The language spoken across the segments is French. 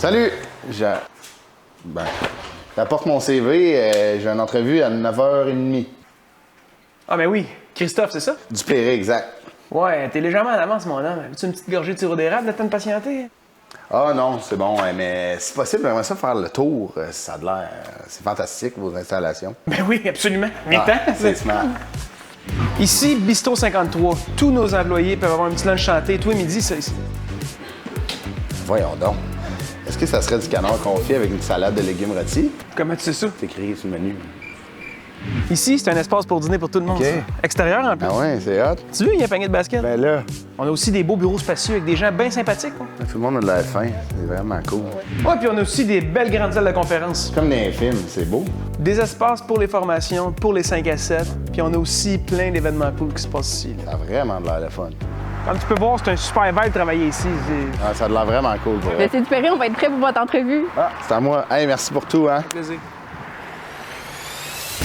Salut! J'apporte mon CV, j'ai une entrevue à 9h30. Ah, ben oui. Christophe, c'est ça? Du Pléré, exact. Ouais, t'es légèrement en avance, mon homme. Veux-tu une petite gorgée de sirop d'érable, le temps de patienter? Ah non, c'est bon, mais si possible, j'aimerais ça faire le tour. Ça a l'air... c'est fantastique, vos installations. Ben oui, absolument. Viens-t'en. C'est smart. Ici, Bistrot 53. Tous nos employés peuvent avoir un petit lunch chanté. Toi, midi, ça ici. Voyons donc. Est-ce que ça serait du canard confit avec une salade de légumes rôtis? Comment tu sais ça? C'est écrit sur le menu. Ici, c'est un espace pour dîner pour tout le monde. OK. Ça. Extérieur, en plus. Ah ouais, c'est hot. Tu veux, il y a un panier de basket. Ben là, On a aussi des beaux bureaux spacieux avec des gens bien sympathiques. Quoi. tout le monde a de l'air fin. C'est vraiment cool. Ouais, puis on a aussi des belles grandes salles de conférence. Comme dans les films, c'est beau. Des espaces pour les formations, pour les 5 à 7. Puis on a aussi plein d'événements cool qui se passent ici. Là. Ça a vraiment de l'air de fun. Comme tu peux voir, c'est un super vibe de travailler ici. Ah, ça a de l'air vraiment cool pour vrai. C'est du Perry, on va être prêt pour votre entrevue. Ah, c'est à moi. Hey, merci pour tout, hein? Plaisir.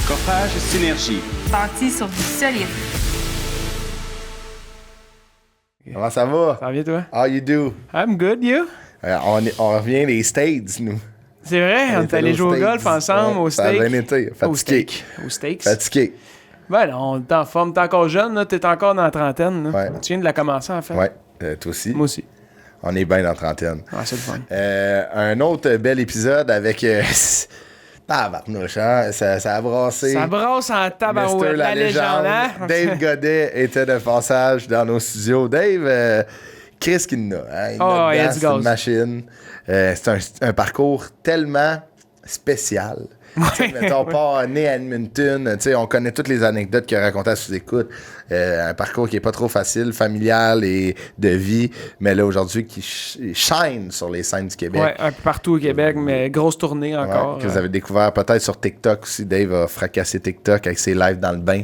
Coffrage Synergie. Bâti sur du solide. Comment ça va? Ça va bien, toi? How you do? I'm good, you? On revient des States, nous. C'est vrai, on est allé jouer au golf ensemble, au Ça a steak. bien été. Au Fatigué. steak. Au steaks. Fatigué. Ben non, t'es en forme, t'es encore jeune, là, t'es encore dans la trentaine. Là. Ouais. Tu viens de la commencer, en fait. Ouais, toi aussi. Moi aussi. On est bien dans la trentaine. Ah, c'est le fun. Un autre bel épisode avec... tabarnouche, hein? Ça a brassé. Ça brasse en tabarouette, Mr. la légende, hein? Dave Godet était de passage dans nos studios. Dave, Chris qui en a. Hein? Il Oh, il y a dedans, du c'est une gaz. machine. C'est un parcours tellement spécial. Tu sais, mettons, pas né à Edmonton. Tu sais, on connaît toutes les anecdotes qu'il a racontées à sous-écoute. Un parcours qui est pas trop facile, familial et de vie. Mais là, aujourd'hui, qui shine sur les scènes du Québec. Ouais, un peu partout au Québec, mais grosse tournée encore. Ouais, que vous avez découvert peut-être sur TikTok aussi. Dave a fracassé TikTok avec ses lives dans le bain.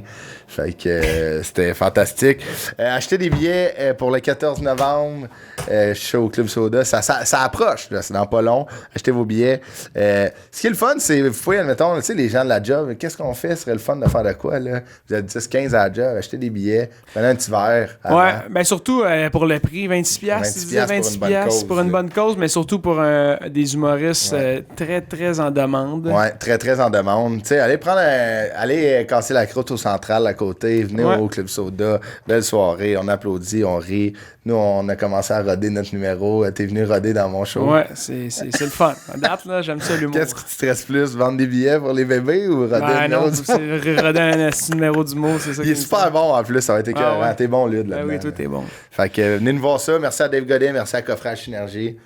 Fait que c'était fantastique. Achetez des billets pour le 14 novembre. Je suis au Club Soda. Ça approche, là, c'est dans pas long. Achetez vos billets. Ce qui est le fun, c'est, vous pouvez, admettons, tu sais, les gens de la job, qu'est-ce qu'on fait? Ce serait le fun de faire de quoi, là? Vous êtes 10-15 à la job, achetez des billets, prenez un petit verre. Avant. Ouais, ben surtout pour le prix, 26$, 26$ pour une bonne cause, pour une bonne cause, mais surtout pour des humoristes très, très en demande. Ouais, très, très en demande. Tu sais, allez casser la croûte au central à côté, venez au Club Soda, belle soirée, on applaudit, on rit. Nous, on a commencé à roder notre numéro. T'es venu roder dans mon show. Ouais, c'est le fun. À date, là, j'aime ça l'humour. Qu'est-ce qui te stresse plus, vendre des billets pour les bébés ou roder un numéro non, du c'est roder un numéro d'humour, c'est ça. Il est super bon en plus, ça va être écœurant. ouais. T'es bon, Lude, Ben là-dedans. oui, toi, t'es bon. Fait que venez nous voir ça. Merci à Dave Godet, merci à Coffrage Synergie.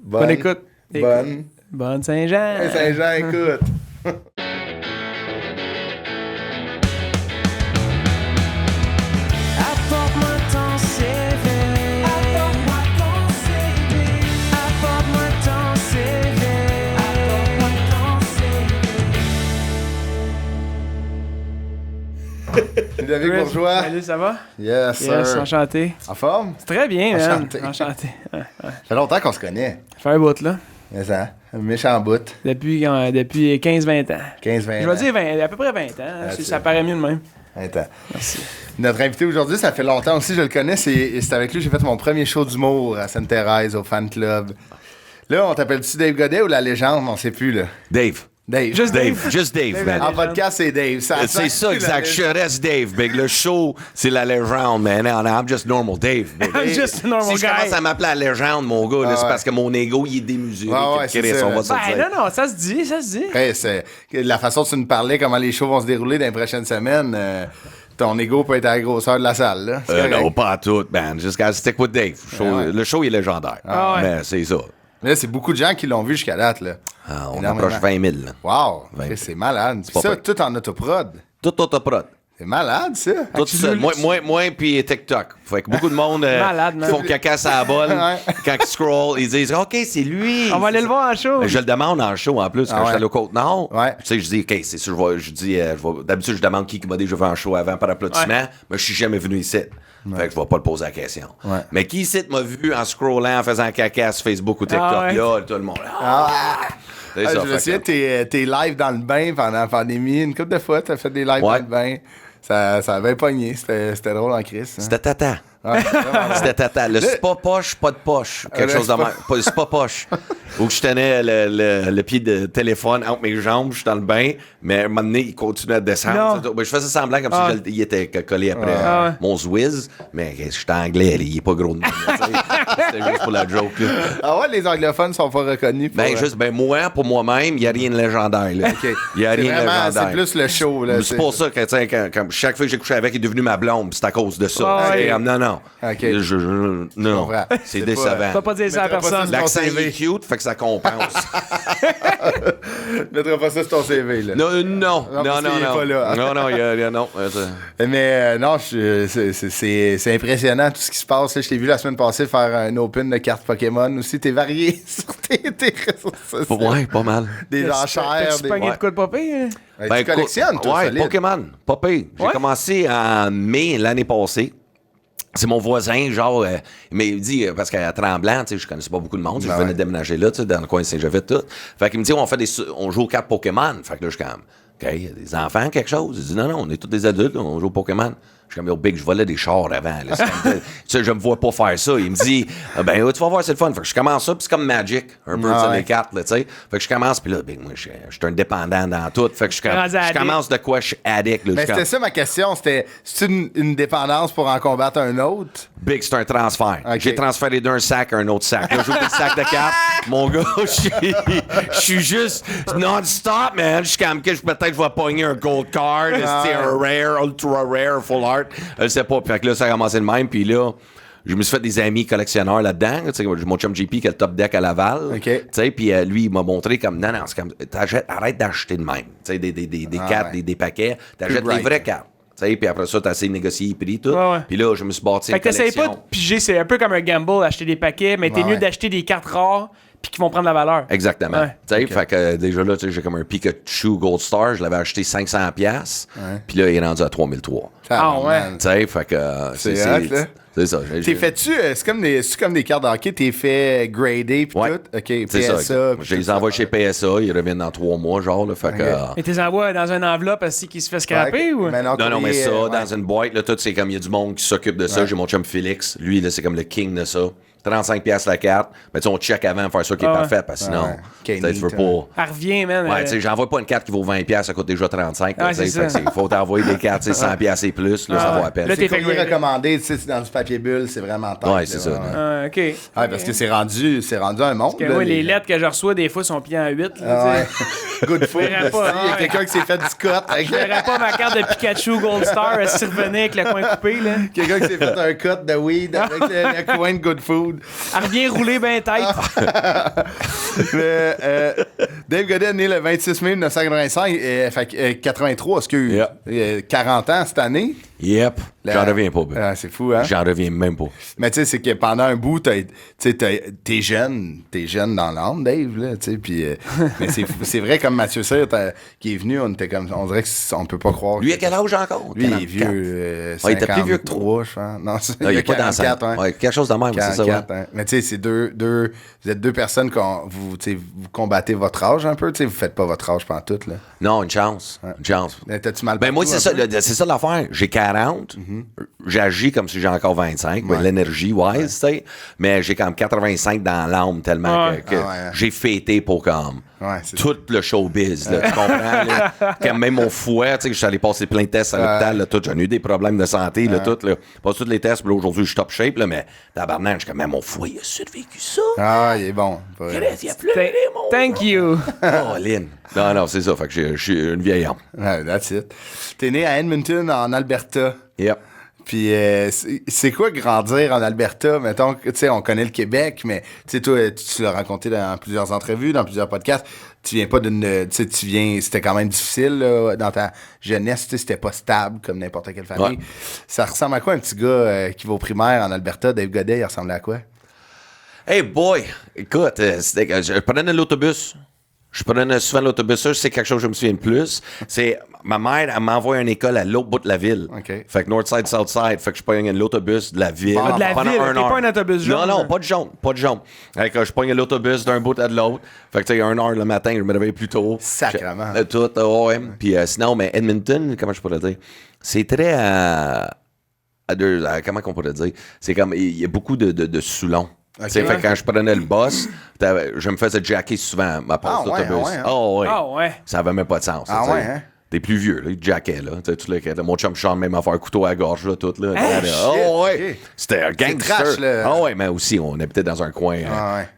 Bonne écoute. Bonne Saint-Jean. Hey, Saint-Jean, écoute. Apporte-moi ton CV. Apporte-moi ton CV. Apporte-moi ton CV. Apporte-moi ton CV. David Bourgeois. Salut, ça va? Yes, Yes, sir. enchanté. En forme? C'est très bien, man. Enchanté. Enchanté. Ouais. Ça fait longtemps qu'on se connaît. Ça fait un bout, là. Mais ça, un méchant bout. Depuis 15-20 ans. 15-20 Je vais dire à peu près 20 ans. That's Ça it. paraît mieux de même. Attends. Merci. Notre invité aujourd'hui, ça fait longtemps aussi, je le connais, c'est avec lui que j'ai fait mon premier show d'humour à Sainte-Thérèse, au fan club. Là, on t'appelle-tu Dave Godet ou la légende? On sait plus, là. Dave. Dave. Juste Dave. Just Dave, Dave, man. la En podcast, c'est Dave. C'est ça, exact. Je reste Dave, big. Le show, c'est la légende, man. I'm just normal Dave, big. I'm just a normal Si je guy. commence à m'appeler la légende, mon gars, là, c'est ouais. parce que mon ego, il est démesuré. Ouais, Chris, c'est ça. on va se le Ben dire. non, ça se dit, ça se dit. Hey, c'est la façon dont tu nous parlais, comment les shows vont se dérouler dans les prochaines semaines. Ton ego peut être à la grosseur de la salle, là. C'est correct. Non, pas à tout, man. Just gotta stick with Dave. Le show, il est légendaire. Ah ouais. Mais c'est ça. Mais là, c'est beaucoup de gens qui l'ont vu jusqu'à date, là. Ah, on Énormément. approche 20 000. Là. Wow! 20. Chris, c'est malade. Puis pas ça, pire. tout en autoprod. Tout autoprod. C'est malade, ça. Tout seul. Moi, puis TikTok. Fait que beaucoup de monde Malade, man. font caca sur la bolle. Ouais. Quand ils scrollent, ils disent OK, c'est lui. On va aller le voir en show. Mais je le demande en show en plus, quand Ah je suis ouais. allé au Côte-Nord. Ouais. Tu sais, je dis, OK, c'est sûr, d'habitude, je demande qui m'a déjà fait un show avant par applaudissement, Ouais. mais je suis jamais venu ici. Fait que je vais pas le poser la question. Ouais. Mais qui ici m'a vu en scrollant, en faisant caca sur Facebook ou TikTok, Ah ouais. là, tout le monde. C'est ça, Je me fait souviens, que- tes lives dans le bain pendant la pandémie, une couple de fois, t'as fait des lives dans Ouais. le bain. Ça avait pogné. C'était drôle en crise. Hein? C'était tata. C'était total. Le c'est pas poche, pas de poche. Quelque chose de même. C'est pas poche. Où je tenais le pied de téléphone entre mes jambes, je suis dans le bain, mais à un moment donné, il continuait à descendre. Ben, je faisais semblant comme si il était collé après mon Zwiz, mais je suis anglais, il est pas gros de moi. C'était juste pour la joke. Là. Ah ouais, les anglophones sont pas reconnus. Moi, pour moi-même, il n'y a rien de légendaire. Là. Okay. Il n'y a rien de légendaire. C'est plus le show. Là, c'est pour ça que chaque fois que j'ai couché avec, il est devenu ma blonde, c'est à cause de ça. Non. Okay. Non, c'est décevant. Tu vas pas dire ça à personne. L'accent est cute, fait que ça compense. Tu mettras pas ça sur ton CV, là. Non. Pas là. Non. Mais non, c'est impressionnant tout ce qui se passe. Là. Je t'ai vu la semaine passée faire un open de cartes Pokémon aussi. T'es varié sur tes réseaux sociaux. Ouais, pas mal. Des enchères. T'as-tu pogné de quoi de popé? Tu collectionnes, toi, ouais, solide. Pokémon, pas pire. J'ai commencé en mai l'année passée. C'est mon voisin, genre, mais il me dit, parce qu'à Tremblant, tu sais, je connaissais pas beaucoup de monde, je venais de déménager là, tu sais, dans le coin de Saint-Jovite, tout. Fait qu'il me dit, on joue aux cartes Pokémon. Fait que là, je suis comme, OK, il y a des enfants, quelque chose. Il dit, non, on est tous des adultes, on joue au Pokémon. Je suis comme, yo, Big, je volais des chars avant. Là. Tu sais, je me vois pas faire ça. Il me dit, tu vas voir, c'est le fun. Fait que je commence ça, puis c'est comme Magic, un peu sur les cartes, là, tu sais. Fait que je commence, puis là, Big, moi, je suis un dépendant dans tout. Fait que je commence de quoi je suis addict. Là, mais c'était ça ma question. C'était une dépendance pour en combattre un autre? Big, c'est un transfert. Okay. J'ai transféré d'un sac à un autre sac. Là, j'ouvre le sac de cartes. Mon gars, je suis juste non-stop, man. Je suis comme que peut-être je vais pogner un gold card, un rare, ultra rare, full art. Je sais pas. Fait que là, ça a commencé le même. Puis là, je me suis fait des amis collectionneurs là-dedans. Tu sais, mon chum JP qui a le top deck à Laval. Tu sais, puis lui, il m'a montré comme non, c'est comme arrête d'acheter de même. Tu sais, des cartes, des paquets. T'achètes des vraies cartes. Puis après ça, t'as essayé de négocier les prix, tout. Puis là, je me suis bâti une collection. Fait que t'essayes pas de piger, c'est un peu comme un gamble, acheter des paquets, mais t'es mieux d'acheter des cartes rares puis qui vont prendre la valeur. Exactement. Fait que déjà là, j'ai comme un Pikachu Gold Star, je l'avais acheté 500$. Puis là, il est rendu à 3003. Ah ouais. Tu sais, fait que c'est ça. T'es fait-tu, c'est comme des cartes de hockey, t'es fait grader pis tout? OK, PSA. Je les envoie chez PSA, ils reviennent dans 3 mois, genre, là, fait que... Et t'es envoies dans une enveloppe ainsi qu'il se fait scraper, ou? Non, mais ça, dans une boîte, là, tout, c'est comme, il y a du monde qui s'occupe de ça. J'ai mon chum Félix, lui, là, c'est comme le king de ça. 35$ la carte. Mais tu sais, on check avant de faire ça qui est parfait, parce que sinon, tu veux pas... Elle revient, man. Ouais, tu sais, j'envoie pas une carte qui vaut 20$, ça coûte déjà 35$. Il faut t'envoyer des cartes, 100$ et plus, là, ça vaut à peine. Là, t'es recommandé, tu sais, dans du papier bulle, c'est vraiment tard. Ouais, c'est ça. OK. Ouais, parce que c'est rendu un monde. Parce que les lettres que je reçois, des fois, sont pliées en 8. Good food. Il y a quelqu'un qui s'est fait du cut. Je verrais pas ma carte de Pikachu Gold Star si revenait avec le coin coupé, là. Quelqu'un qui s'est fait un cut de weed avec le coin de Good Food. Elle revient rouler bien tête. Dave Godet est né le 26 mai 1985, fait 83, excuse. 40 ans cette année. Yep. J'en reviens pas. C'est fou, hein? J'en reviens même pas. Mais tu sais, c'est que pendant un bout, t'es jeune dans l'âme, Dave, là, tu sais, puis... mais c'est vrai, comme Mathieu Cyr qui est venu, on dirait qu'on peut pas croire... Lui, à quel âge encore? Lui, il est vieux, 53, il était plus vieux que toi. je pense. Non, il est pas dans ça. Quelque chose de même, 44, c'est ça. Hein. Mais tu sais, c'est vous êtes deux personnes vous combattez votre âge un peu, tu sais, vous faites pas votre âge pendant tout, là. Non, une chance. Une chance. T'as-tu mal moi, c'est ça l'affaire. J'ai 40, j'agis comme si j'ai encore 25, l'énergie wise, tu sais, mais j'ai comme 85 dans l'âme tellement que j'ai fêté pour comme tout le showbiz, là, tu comprends? Là, quand même mon fouet, tu sais, je suis allé passer plein de tests à l'hôpital, là, tout, j'en ai eu des problèmes de santé, là, tout, là, pas tous les tests, puis là, aujourd'hui, je suis top shape, là, mais tabarnak, je suis comme, même mon fouet, il a survécu ça. Ah, il est bon. Il a pleuré, mon Thank you. Oh, Lynn. Non, c'est ça, fait que je suis une vieille âme. That's it. T'es né à Edmonton, en Alberta. Yep. Puis, c'est quoi grandir en Alberta? Mettons, tu sais, on connaît le Québec, mais tu sais, toi, tu l'as raconté dans plusieurs entrevues, dans plusieurs podcasts. Tu viens pas d'une... Tu sais, c'était quand même difficile, là, dans ta jeunesse. Tu sais, c'était pas stable comme n'importe quelle famille. Ouais. Ça ressemble à quoi, un petit gars qui va au primaire en Alberta? Dave Godet, il ressemblait à quoi? Hey boy! Écoute, je prenais l'autobus. Je prenais souvent l'autobus, ça, c'est quelque chose que je me souviens de plus. C'est, ma mère, elle m'envoie à une école à l'autre bout de la ville. Okay. Fait que Northside, Southside. Fait que je pogne l'autobus de la ville. De la ville? T'es pas un autobus jaune? Non, pas de jaune. Fait que je pogne l'autobus d'un bout à de l'autre. Fait que tu sais, 1 heure le matin, je me réveille plus tôt. Sacrement. Tout, ouais. Puis sinon, mais Edmonton, comment je pourrais dire? C'est très... comment qu'on pourrait dire? C'est comme, il y a beaucoup de Soulon. Okay, Fait que quand je prenais le bus, je me faisais jacker souvent ma passe d'autobus. Ouais. Ça avait même pas de sens. Ah ouais, hein? T'es plus vieux, là, il jackait, là. Mon chum Sean, même affaire, couteau à la gorge, là, tout, là. Okay. C'était un gangster. Trash, là. Ah ouais, mais aussi, on habitait dans un coin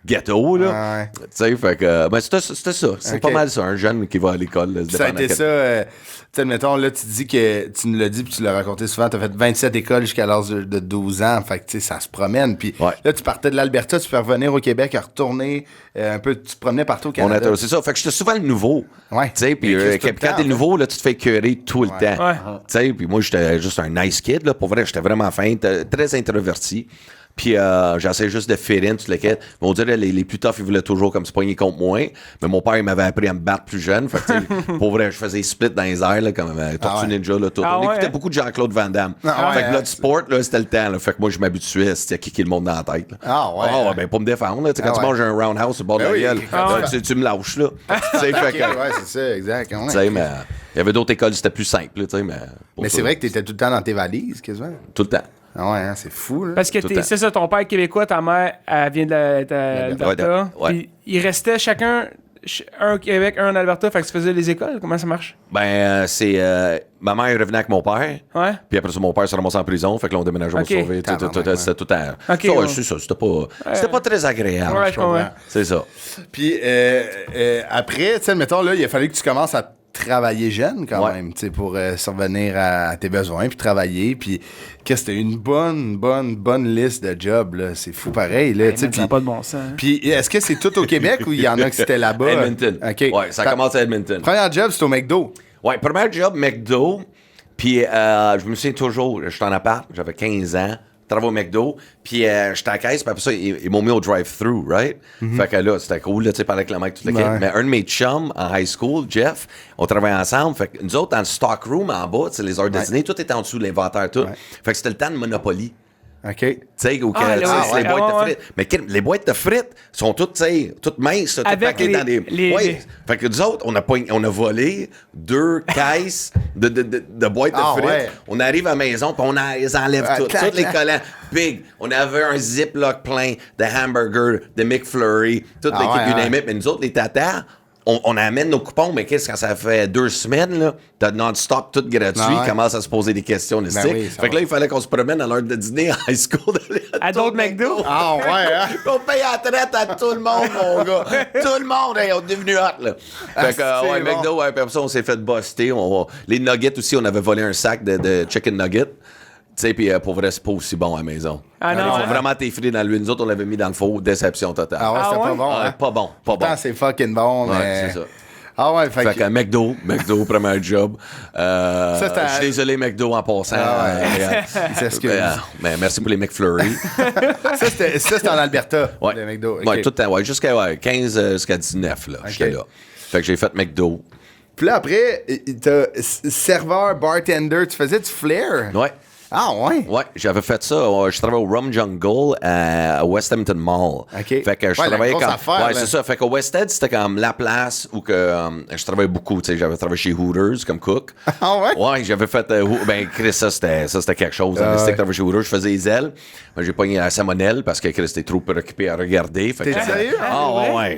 ghetto, là. Tu sais, fait que, ben, c'était ça. C'est pas mal ça, un jeune qui va à l'école, là. Ça a été ça, tu sais, mettons, là, tu dis que, tu nous l'as dit, puis tu l'as raconté souvent, t'as fait 27 écoles jusqu'à l'âge de 12 ans, fait que, tu sais, ça se promène, puis là, tu partais de l'Alberta, tu peux revenir au Québec, retourner un peu, tu te promenais partout au Canada. C'est ça, fait que j'étais souvent le nouveau. Ouais. Tu sais, puis quand t'es le nouveau, là, tu te fais écœurer tout le temps. Tu sais, puis moi, j'étais juste un nice kid, là, pour vrai, j'étais vraiment fin, très introverti. Puis j'essayais juste de fit in, tout le quête. On dirait les plus toughs, ils voulaient toujours comme se poigner contre moi. Mais mon père, il m'avait appris à me battre plus jeune. Fait que, pour vrai, je faisais des splits dans les airs, là, comme Tortue Ninja, là, tout. On écoutait beaucoup de Jean-Claude Van Damme. Fait que là, du sport, là, c'était le temps, là. Fait que moi, je m'habituais à kicker le monde dans la tête, là. Ben, pour me défendre, là. Quand tu manges un roundhouse au bord de la gueule, tu me lâches, là. Ouais, c'est ça, exact. Tu sais, mais il y avait d'autres écoles, c'était plus simple, tu sais, mais c'est vrai que t'étais tout le temps dans tes valises, quasiment. Tout le temps. Ah ouais, hein, c'est fou, là. Parce que c'est ça, ton père est québécois, ta mère, elle vient de l'Alberta. Puis il restait chacun, un au Québec, un en Alberta, fait que tu faisais les écoles. Comment ça marche? Ben, ma mère revenait avec mon père. Ouais. Puis après ça, mon père s'est ramassé en prison. Fait que là, on déménageait au Sauvé. C'était tout à... C'est ça, c'était pas très agréable. Ouais, je comprends. C'est ça. Puis après, tu sais, mettons, là, il a fallu que tu commences à travailler jeune quand même, tu sais, pour survenir à tes besoins, puis travailler, puis que c'était une bonne liste de jobs, là. C'est fou pareil, là. Ça n'a pas de bon sens. Puis est-ce que c'est tout au Québec ou il y en a que c'était là-bas? Edmonton. OK. Ouais, ça commence à Edmonton. Premier job, c'est au McDo. Ouais, premier job, McDo. Puis je me souviens toujours, j'étais en appart, j'avais 15 ans. Travaille au McDo, puis j'étais à la caisse, puis après ça, ils m'ont mis au drive-thru, right? Fait que là, c'était cool, là, tu sais, parler avec le mec, tout le temps. Mais un de mes chums en high school, Jeff, on travaillait ensemble. Fait que nous autres, dans le stock room en bas, tu sais, les heures de dîner, tout était en dessous de l'inventaire, tout. Fait que c'était le temps de Monopoly. OK. Tu sais, ou que les boîtes de frites. Mais les boîtes de frites sont toutes, tu sais, toutes minces, toutes paquées dans des. Fait que nous autres, on a volé 2 caisses de boîtes de frites. Ouais. On arrive à la maison, puis on les enlève toutes. Tous les collants. Big. On avait un Ziploc plein de hamburgers, de McFlurry, toute l'équipe du name it. Mais nous autres, les tatas, on amène nos coupons, mais qu'est-ce que ça fait 2 semaines, là? T'as non-stop, tout gratuit, il commence à se poser des questions. Fait que là, il fallait qu'on se promène à l'heure de dîner en high school. À d'autres McDo? Ah ouais, hein? On paye la traite à tout le monde, mon gars. Tout le monde, on est devenu hot, là. Fait que, McDo, puis après ça, on s'est fait buster. Les nuggets aussi, on avait volé un sac de chicken nuggets. Tu sais, puis pour vrai, c'est pas aussi bon à la maison. Ah non, ils font vraiment t'effriter dans l'huile. Nous autres, on l'avait mis dans le four. Déception totale. Ah ouais, c'était pas bon. Hein? Pas bon. Pourtant, c'est fucking bon, mais... Ouais, c'est ça. Ah ouais, fait que McDo, premier job. Je suis désolé, McDo, en passant. Mais merci pour les McFlurry. ça, c'était en Alberta, le McDo. Okay. Ouais, tout le temps. Ouais, jusqu'à 15 jusqu'à 19, là. J'étais là. Fait que j'ai fait McDo. Puis là, après, t'as serveur, bartender, tu faisais du flair? Ouais. Ah ouais? Ouais, j'avais fait ça. Je travaillais au Rum Jungle à West Hampton Mall. OK. Fait que je travaillais comme... affaire, c'est ça. Fait qu'au West End, c'était comme la place où que je travaillais beaucoup. Tu sais, j'avais travaillé chez Hooters comme cook. Ah ouais? Ouais, j'avais fait... ben, Chris, ça, c'était quelque chose. C'était que travaillais chez Hooters. Je faisais les ailes. J'ai pogné la salmonelle parce que Chris était trop préoccupé à regarder. T'es sérieux?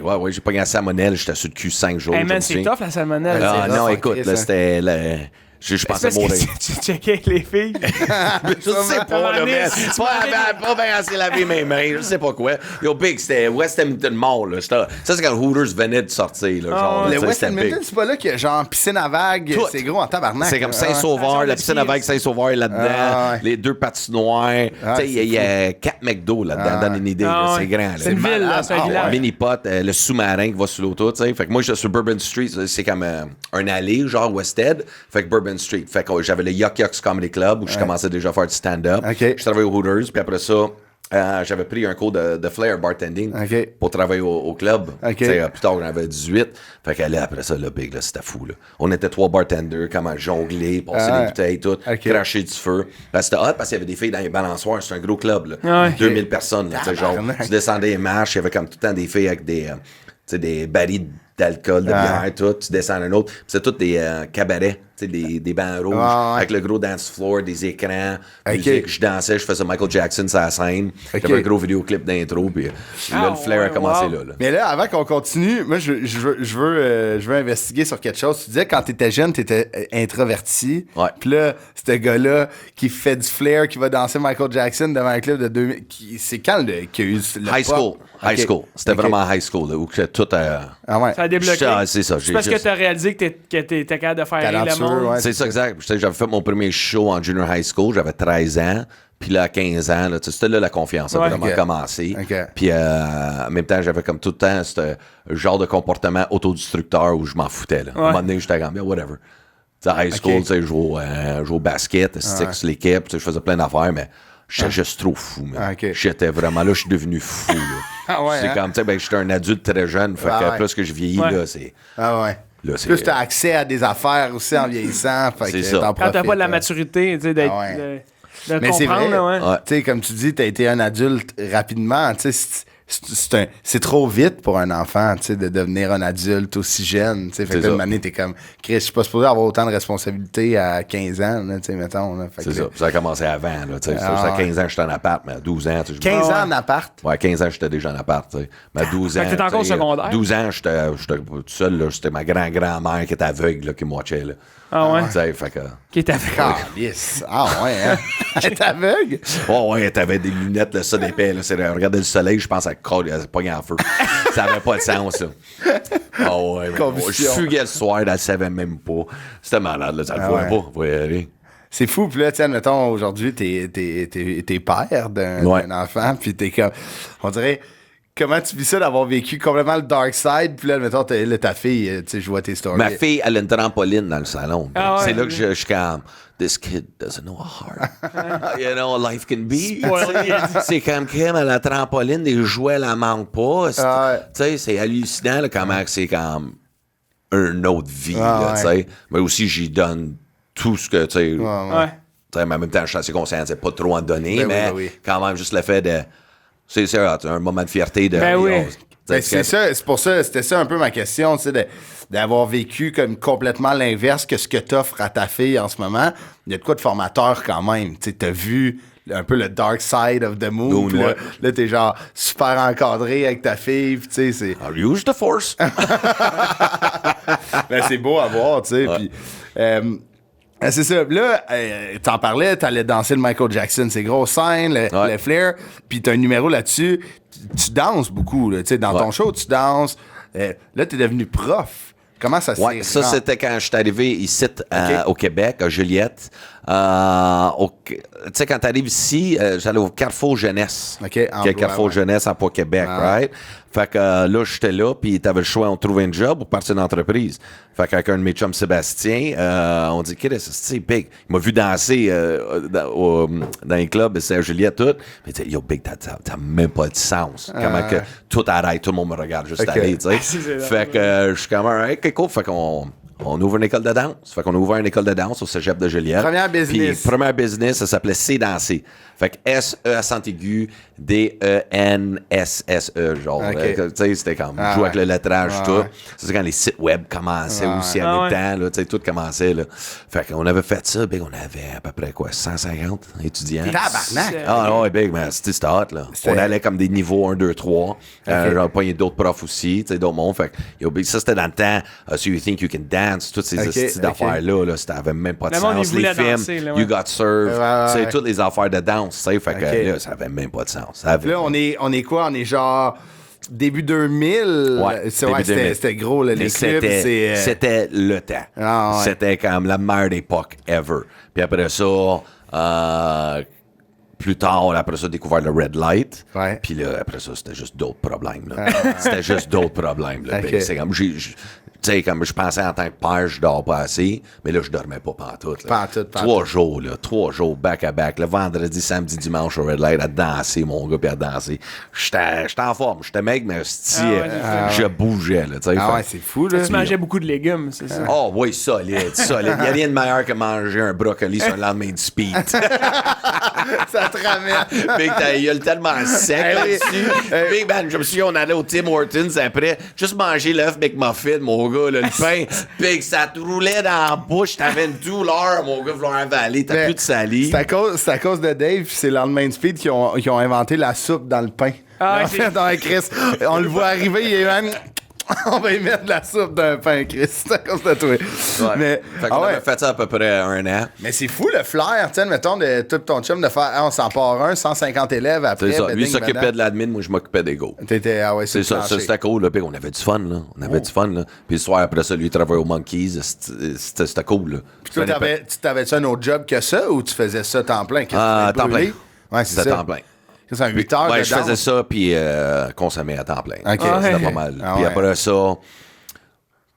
Ouais. J'ai pogné la salmonelle. J'étais sur le cul 5 jours. Hey man, c'est tough la salmonelle. Non, écoute, là, c'était... Je pensais mourir. Tu checkais les filles. Je sais pas, là, mais pas bien assez laver mes mains, je sais pas quoi. Yo, Big, c'était West Hampton Mall, là. Ça, c'est quand Hooters venait de sortir, là. Genre, le West Hampton, c'est pas là qu'il y a genre piscine à vagues, c'est gros en tabarnak. C'est comme Saint-Sauveur, la piscine à vagues Saint-Sauveur là-dedans, les 2 patinoires. Tu sais, il y a 4 McDo là-dedans, donne une idée, c'est grand. C'est une ville, là, c'est un village. Mini-pot, le sous-marin qui va sous l'auto, tu sais. Fait que moi, j'étais sur Bourbon Street, c'est comme un allée, genre West End. Fait que Bourbon Street. Fait que j'avais le Yuck Yucks Comedy Club où je commençais déjà à faire du stand-up. Je travaillais au Hooters, puis après ça, j'avais pris un cours de flair bartending pour travailler au club. Plus tard, j'en avais 18. Fait que là, après ça, le Big, là, c'était fou. Là. On était 3 bartenders, comme à jongler, passer des bouteilles, tout, cracher du feu. Là, c'était hot parce qu'il y avait des filles dans les balançoires. C'était un gros club. Là. 2000 personnes. Là, genre, tu descendais les marches, il y avait comme tout le temps des filles avec des barils d'alcool, de bière, tout. Tu descends un autre. Puis c'est tous des cabarets. sais, des bancs rouges, avec le gros dance floor, des écrans, musique, je dansais, je faisais Michael Jackson sur la scène. Il y avait un gros vidéoclip d'intro, puis là, le flair a commencé là. Mais là, avant qu'on continue, moi, je veux investiguer sur quelque chose. Tu disais, quand t'étais jeune, t'étais introverti. Ouais. Puis là, ce gars-là qui fait du flair, qui va danser Michael Jackson devant un clip de 2000... C'est quand qu'il y a eu le High school. High school. C'était vraiment high school, là, où tout Ah ouais. Ça a débloqué. c'est ça. C'est parce que t'as réalisé que t'étais capable de faire rire le monde. Ouais, c'est ça, exact. J'avais fait mon premier show en junior high school, j'avais 13 ans. Puis là, à 15 ans, là, c'était là la confiance a vraiment commencé. Puis en même temps, j'avais comme tout le temps ce genre de comportement autodestructeur où je m'en foutais. Là. À un moment donné, j'étais comme, whatever. T'sais, à high school, je jouais au basket, sur l'équipe, je faisais plein d'affaires, mais j'étais juste trop fou. J'étais vraiment là, je suis devenu fou. Là. C'est comme, j'étais un adulte très jeune, fait que plus que je vieillis, là, c'est... Ah ouais. Là, plus t'as accès à des affaires aussi en vieillissant, fait que t'en profites. Quand t'as pas de la maturité, tu sais, d'être... De mais c'est vrai, tu sais, comme tu dis, t'as été un adulte rapidement, tu sais, c'est trop vite pour un enfant, tu sais, de devenir un adulte aussi jeune, tu sais, fait que une année, t'es comme, Chris, je suis pas supposé avoir autant de responsabilités à 15 ans, tu sais, mettons, là, c'est ça, ça a commencé avant, là, tu sais, à 15 ans, j'étais en appart, mais à 12 ans, tu sais, 15 ans en appart? Ouais, 15 ans, j'étais déjà en appart, tu sais, mais à 12 ans, t'es encore au secondaire? 12 ans, j'étais tout seul, là, c'était ma grand-mère qui était aveugle, là, qui me watchait, là. Ah ouais? Tu sais, fait que... Qui est aveugle? Ah ouais, hein? Elle est aveugle? Oh ouais, t'avais des lunettes, là, ça d'épais, là. Regardait le soleil, je pense, elle se pognait en feu. Ça avait pas de sens, ça. Oh ouais, je fuguais le soir, elle savait même pas. C'était malade, là, ça le voyait pas. Voyait aller. C'est fou, puis là, tiens, mettons, aujourd'hui, t'es père d'un enfant, puis t'es comme... On dirait... Comment tu vis ça d'avoir vécu complètement le dark side? Puis là, mettons, ta fille, tu sais, je vois tes stories. Ma fille, elle a une trampoline dans le salon. Ah ouais, c'est là que je suis comme, this kid doesn't know how hard, you know, life can be. C'est comme Kim à la trampoline, des jouets, elle la manque pas. Tu sais, c'est hallucinant, là, comment c'est comme une autre vie, tu sais. Mais aussi, j'y donne tout ce que, tu sais. Mais en même temps, je suis assez conscient, c'est pas trop en donner, mais quand même, juste le fait de... C'est un moment de fierté de... c'est ça, c'est pour ça, c'était ça un peu ma question, tu sais, d'avoir vécu comme complètement l'inverse que ce que t'offres à ta fille en ce moment. Il y a de quoi de formateur quand même, tu sais, t'as vu un peu le dark side of the moon, là t'es genre super encadré avec ta fille, tu sais, c'est... Use the force! Ben, c'est beau à voir, tu sais, puis... c'est ça. Là, t'en parlais, t'allais danser le Michael Jackson, ces grosses scènes, le flair, puis t'as un numéro là-dessus. Tu danses beaucoup, là, tu sais, dans ton show, tu danses. Là, t'es devenu prof. Comment ça s'est fait? Ça, c'était quand je suis arrivé ici au Québec, à Juliette. Tu sais, quand t'arrives ici, j'allais au Carrefour Jeunesse. Carrefour Jeunesse à Pau-Québec, right? Fait que là, j'étais là, puis t'avais le choix, on trouvait un job ou partir d'entreprise. Fait qu'avec un de mes chums, Sébastien, on dit, c'est big. Il m'a vu danser dans les clubs, c'est à Juliette, tout. Mais il dit, yo, big, t'as même pas de sens. Comment que tout arrête, tout le monde me regarde juste aller, tu sais. Fait que je suis comme, OK, cool. Fait qu'on ouvre une école de danse. Fait qu'on a ouvert une école de danse au cégep de Juliette. Première business. Puis, première business, ça s'appelait C'est danser. Fait que S-E accent aigu, D-E-N-S-S-E, genre. Tu sais, c'était comme jouer avec le lettrage, tout. C'est quand les sites web commençaient aussi en même temps, là. Tu sais, tout commençait, là. Fait qu'on avait fait ça, big, on avait à peu près, 150 étudiants. Tabarnak! Ah, ouais, big, mais c'était hot, là. On allait comme des niveaux 1, 2, 3. Genre, pas, il y a d'autres profs aussi, tu sais, d'autres mondes. Fait que, ça, c'était dans le temps, So You Think You Can Dance, toutes ces affaires-là, là, ça avait même pas de sens. Les films, You Got Served, c'est toutes les affaires de danse. Fait que là, ça avait même pas de sens. Là, on est quoi? On est genre début 2000. C'était gros, là, les clips. C'était le temps. C'était comme la meilleure époque ever. Puis après ça, plus tard, après ça, découvert le Red Light. Puis là, après ça, c'était juste d'autres problèmes. C'était juste d'autres problèmes. Là. C'est comme, tu sais, comme je pensais en tant que père, je dors pas assez, mais là, je dormais pas pantoute. Trois jours, back à back. Le vendredi, samedi, dimanche au Red Light, à danser, mon gars, puis à danser. J'étais en forme, j'étais mec, mais je bougeais, là, tu sais. C'est fou, là. Tu mangeais beaucoup de légumes, c'est ça? Oh, oui, solide. Il n'y a rien de meilleur que manger un brocoli sur un lendemain de speed. Ça on te ramène. Big, t'as gueule tellement sec là-dessus. Big, man, je me souviens, on allait au Tim Hortons après, juste manger l'œuf McMuffin, mon gars, là, le pain. Big, ça te roulait dans la bouche, t'avais une douleur, mon gars, vouloir avaler, t'as plus de salive. C'est à cause de Dave, puis c'est Lendemain Speed qui ont inventé la soupe dans le pain. Ah, en fait, dans Chris, on le voit arriver, il est même... On va y mettre de la soupe d'un pain, Chris. C'est à cause de toi. Ouais. Mais, fait qu'on avait fait ça à peu près 1 an. Mais c'est fou le flair, tu sais, mettons, de tout ton chum de faire, on s'en part 150 élèves après. C'est ça. Lui s'occupait de l'admin, moi je m'occupais des go. C'est ça, c'était cool, là. Puis on avait du fun, là. Puis le soir après ça, lui, il travaillait aux Monkeys. C'était cool, là. Puis toi, t'avais-tu un autre job que ça ou tu faisais ça temps plein? Temps plein. Ouais, c'est ça. C'était temps plein. C'est un 8 heures de je faisais ça, puis consommais à temps plein. OK. C'était pas mal. Puis après ça,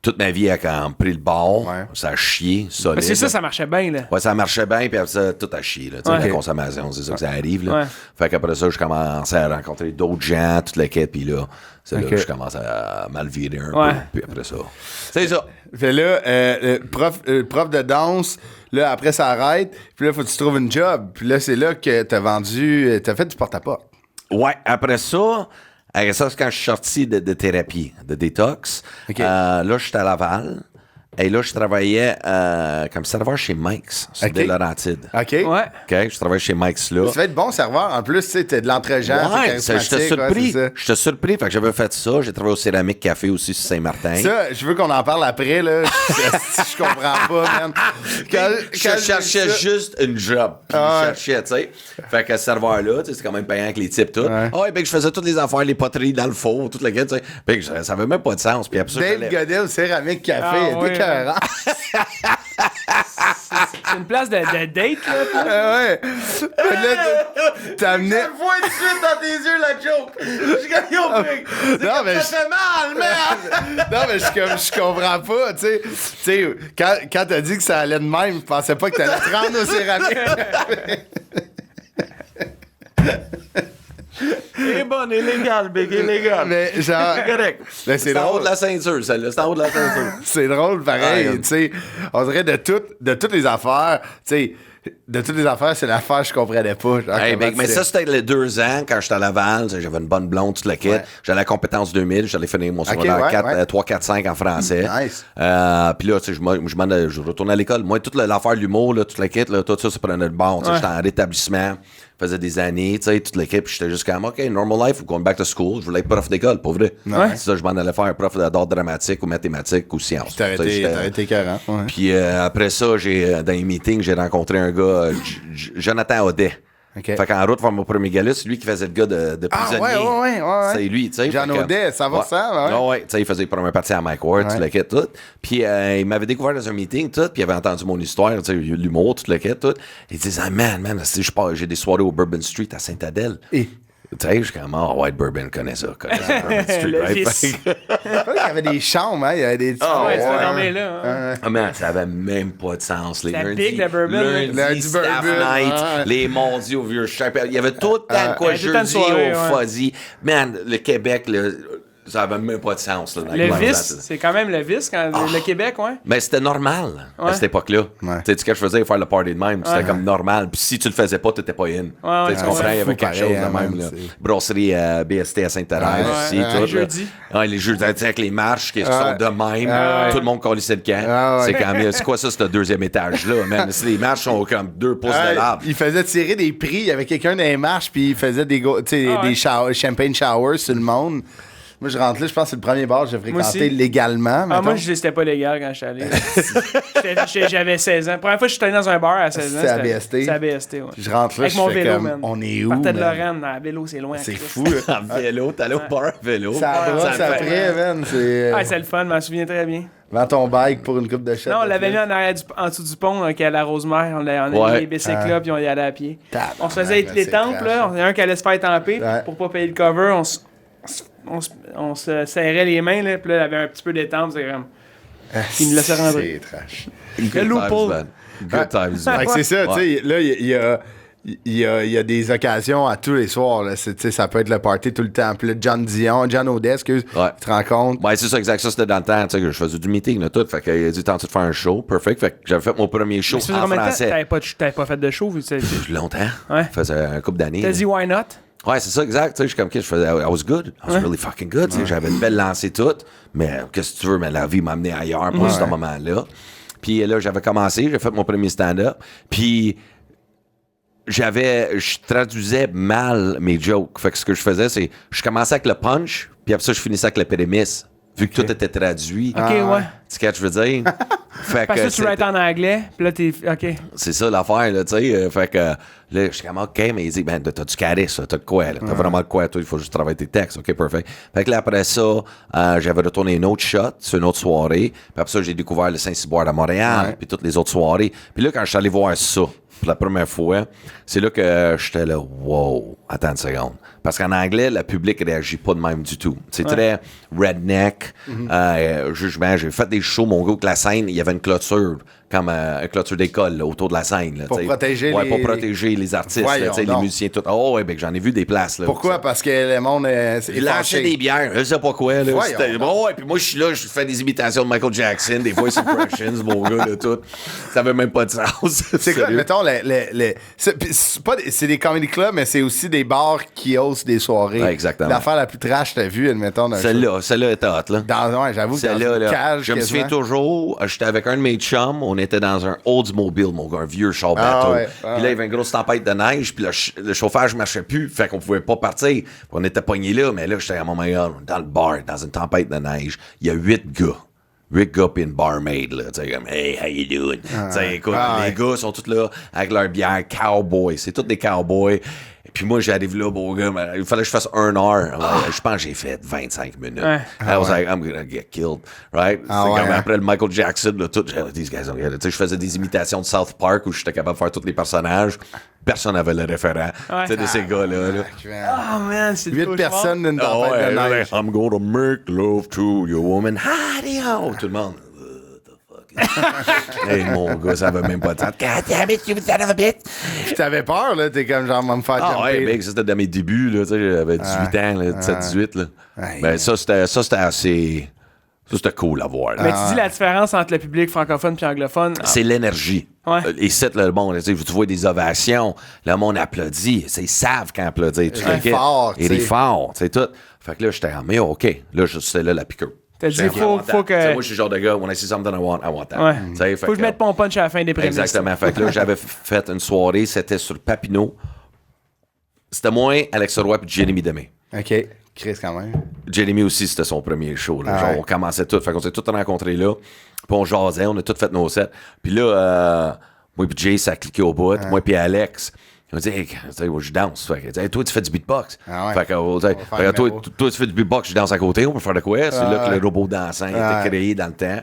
toute ma vie a quand même pris le bord. Ouais. Ça a chié, solide. Mais c'est ça marchait bien, là. Ouais, ça marchait bien, puis après ça, tout a chié, là. La consommation, c'est ça que ça arrive, là. Ouais. Fait qu'après ça, je commençais à rencontrer d'autres gens, toute la quête, puis là, c'est là que je commence à mal virer un peu. Puis après ça, c'est ça. Fait là, prof de danse, là, après, ça arrête, puis là, faut que tu trouves une job. Puis là, c'est là que t'as fait du porte-à-porte. Ouais, après ça, c'est quand je suis sorti de thérapie, de détox. Okay. Là, j'étais à Laval. Et là, je travaillais comme serveur chez Mike's, sur des Laurentides. OK. Ouais. OK, je travaillais chez Mike's là. Tu vas être bon serveur. En plus, tu sais, t'es de l'entre-gens. Ouais, j'étais surpris. J'étais surpris. Fait que j'avais fait ça. J'ai travaillé au Céramique Café aussi sur Saint-Martin. Ça, je veux qu'on en parle après, là. Je comprends pas, man. Je cherchais juste une job. Je cherchais, tu sais. Fait que ce serveur-là, c'est quand même payant avec les types, tout. Ouais, ben, je faisais toutes les affaires, les poteries dans le four, toute la gueule, tu sais. Ben, ça avait même pas de sens. Puis après ça, Dave Godet au Céramique Café, c'est une place de date, là. Ouais. T'amenais. Je le vois tout de suite dans tes yeux, la joke. Je gagne au pic. Non, mais ça fait mal, man. Non, mais je comprends pas, tu sais. Tu sais, quand t'as dit que ça allait de même, je pensais pas que t'allais te rendre au Céramique. C'est bon, illégal, big, illégal. Mais genre. C'est correct. Mais c'est en haut de la ceinture, celle-là. C'est en haut de la ceinture. C'est drôle, pareil. Tu sais, on dirait de toutes les affaires, tu sais. De toutes les affaires, c'est l'affaire que je comprenais pas. Genre, mais ça, c'était les 2 ans quand j'étais à Laval. J'avais une bonne blonde, toute la quête. Ouais. J'allais à la compétence 2000. J'allais finir mon secondaire 3, 4, 5 en français. Nice. Puis là, tu sais, je retournais à l'école. Moi, toute l'affaire de l'humour, là, toute la quête, là, tout ça, ça prenait le bon. J'étais en rétablissement. Faisait des années, tu sais, toute l'équipe, puis j'étais juste comme, OK, normal life, going back to school. Je voulais être prof d'école, pour vrai. C'est ça, je m'en allais faire un prof d'art dramatique ou mathématiques ou sciences. T'as été 40. Ouais. Puis après ça, dans les meetings, j'ai rencontré un gars, Jonathan Audet. Okay. Fait qu'en route vers mon premier gars-là, c'est lui qui faisait le gars de prisonnier. Ouais. C'est lui, tu sais. Jean Audet, ça va ça, ouais. Tu sais, il faisait pour première partie à Mike Ward, tout le kit, tout. Puis il m'avait découvert dans un meeting, tout, puis il avait entendu mon histoire, tu sais, l'humour, tout le kit, tout. Il disait, man, j'ai des soirées au Bourbon Street à Sainte-Adèle. Tu sais, je suis comme, White Bourbon connaît ça, Bourbon Street, le right? vice. Il y avait des chambres, hein, il y avait des... tu peux dormir là. Ah, man, ça avait même pas de sens. Les big, le Bourbon. lundi staff night, les mardis au vieux Chapelle. Il y avait tout le temps de quoi, jeudi au Fuzzy. Man, le Québec, ça avait même pas de sens. Là, le vice, c'est quand même le vice, quand le Québec, ouais. Mais c'était normal à cette époque-là. Tu sais, ce que je faisais, faire le party de même, c'était comme normal. Puis si tu le faisais pas, t'étais pas in. Tu comprends, il y avait quelque chose de même. Là. Brasserie BST à Sainte-Thérèse aussi. Les jeudis. Les jeudis, avec les marches qui sont de même. Tout le monde collissait le camp. C'est quand même, c'est quoi ça, ce deuxième étage-là, man? Les marches sont comme 2 pouces de l'arbre. Il faisait tirer des prix. Il y avait quelqu'un dans les marches, puis il faisait des champagne showers sur le monde. Moi, je rentre là, je pense que c'est le premier bar que j'ai fréquenté légalement. Moi, c'était pas légal quand je suis allé. J'avais 16 ans. La première fois que je suis allé dans un bar à 16 ans, c'était à BST. C'est à BST, ouais. Je rentre là, avec mon vélo, man. On est où, partais de Lorraine, à vélo, c'est loin. C'est fou, En vélo, t'allais au bar à vélo. Ça après, man. C'est le fun, je m'en souviens très bien. Vends ton bike pour une coupe de shot. Non, on l'avait mis en dessous du pont, qui est à la Rosemère. On a mis les bicycles là, puis on y allait à pied. On se faisait les tempes, là. On avait un qui allait se faire tamper pour pas payer le cover. On se serrait les mains, là, puis là, il avait un petit peu d'étampe, c'est comme... Il me laissait rentrer. C'est trash. Good times, man. Good times, man. C'est ça, tu sais, là, il y a... il y a des occasions à tous les soirs. Là. Ça peut être le party tout le temps. Puis là, John Audet, tu te rends compte. Ouais, c'est ça, exact. Ça, c'était dans le temps. Tu sais, que je faisais du meeting, là, tout. Fait qu'il a dit, tenter de faire un show. Perfect. Fait que j'avais fait mon premier show en français. T'avais pas fait de show, vu que longtemps. Ouais. Ça faisait un couple d'années. T'as dit, why not? Ouais, c'est ça, exact. Tu sais, je suis comme, je faisais, I was good. I was really fucking good. J'avais une belle lancée toute. Mais qu'est-ce que tu veux? Mais la vie m'a amené ailleurs pour ce moment-là. Puis là, j'avais commencé. J'ai fait mon premier stand-up. Puis je traduisais mal mes jokes. Fait que ce que je faisais, c'est je commençais avec le punch, puis après ça, je finissais avec la prémisse. Vu que tout était traduit. OK, ouais. Tu sais ce que je veux dire? Fait parce que tu writes en anglais, puis là, t'es... OK. C'est ça l'affaire, là, tu sais. Fait que là, je suis comme, OK, mais il dit, ben, t'as du charisme, t'as de quoi, là. T'as vraiment de quoi, toi, il faut juste travailler tes textes. OK, perfect. Fait que là, après ça, j'avais retourné une autre shot, sur une autre soirée. Puis après ça, j'ai découvert le Saint-Cyboire à Montréal, puis toutes les autres soirées. Puis là, quand je suis allé voir ça, pour la première fois, c'est là que j'étais là, wow, attends une seconde. Parce qu'en anglais, le public réagit pas de même du tout. C'est très redneck, jugement. J'ai fait des shows, mon gars, que la scène, il y avait une clôture, comme une clôture d'école là, autour de la scène. Là, pour protéger pour protéger les artistes, là, les musiciens, tout. Oh, ouais, ben j'en ai vu des places. Là, pourquoi? Parce que le monde il lâchait des bières, je sais pas quoi. Là, bon, ouais, puis moi, je suis là, je fais des imitations de Michael Jackson, des voice impressions, mon gars, là, tout. Ça avait même pas de sens. C'est quoi, mettons, c'est des comedy clubs, mais c'est aussi des bars qui hostent des soirées. Ouais, exactement. L'affaire la plus trash que t'as vue, admettons. Celle-là était hot, là. Ouais, j'avoue que celle-là, dans une cage, je me souviens toujours, j'étais avec un de mes chums, on était dans un Oldsmobile, mon gars, un vieux char bateau. Puis là, il y avait une grosse tempête de neige, puis le chauffage marchait plus, fait qu'on pouvait pas partir. On était pognés là, mais là, j'étais à mon meilleur, dans le bar, dans une tempête de neige. Il y a 8 gars. 8 gars pis une barmaid, là. Tu sais, comme, hey, how you doing? Tu sais, écoute, les gars sont tous là avec leur bière cowboy. C'est tous des cowboys. Et puis moi, j'arrive là, beau gars, il fallait que je fasse 1 heure. Je pense que j'ai fait 25 minutes. I was like, I'm gonna get killed, right? C'est comme après le Michael Jackson, là, tout, these guys don't get it. Tu sais, je faisais des imitations de South Park où j'étais capable de faire tous les personnages. Personne n'avait le référent, tu sais, de ces gars-là. Oh man, c'est 8 personnes d'une tempête de neige. I'm gonna make love to your woman. Hi-ho! Tout le monde. Hey, mon gars, ça va même pas de temps. God damn it, you son of a bitch! Puis t'avais peur, là? T'es comme genre, me faire jumper. Ah ouais, mec, ça c'était dans mes débuts, là. Tu sais, j'avais 18 ans, là, 17-18, là. Ben, ça, c'était assez. Ça, c'était cool à voir. Là. Mais tu dis la différence entre le public francophone et anglophone. C'est l'énergie. Ouais. Et c'est le bon, tu vois des ovations, le monde applaudit. Ils savent quand applaudir. Il est fort. Il est fort, c'est tout. Fait que là, j'étais en mais OK. Là, c'était là la piqûre. T'as dit, faut que. T'sais, moi, je suis le genre de gars, when I see something I want that. Ouais. Faut que je mette mon punch à la fin des prémices. Exactement. Fait que là, j'avais fait une soirée, c'était sur Papineau. C'était moi, Alex Roy et Jeremy Demé. OK. Chris, quand même. Jeremy aussi, c'était son premier show. Là. Genre, on commençait tout. Fait qu'on s'est tous rencontrés là. Puis on jasait, on a tous fait nos sets. Puis là, moi et Jay, ça a cliqué au bout. Moi et Alex, on dit, hey, je danse. Fait que, hey, toi, tu fais du beatbox. Fait que, toi, tu fais du beatbox, je danse à côté, on peut faire de quoi? C'est là que le robot dansant était créé dans le temps.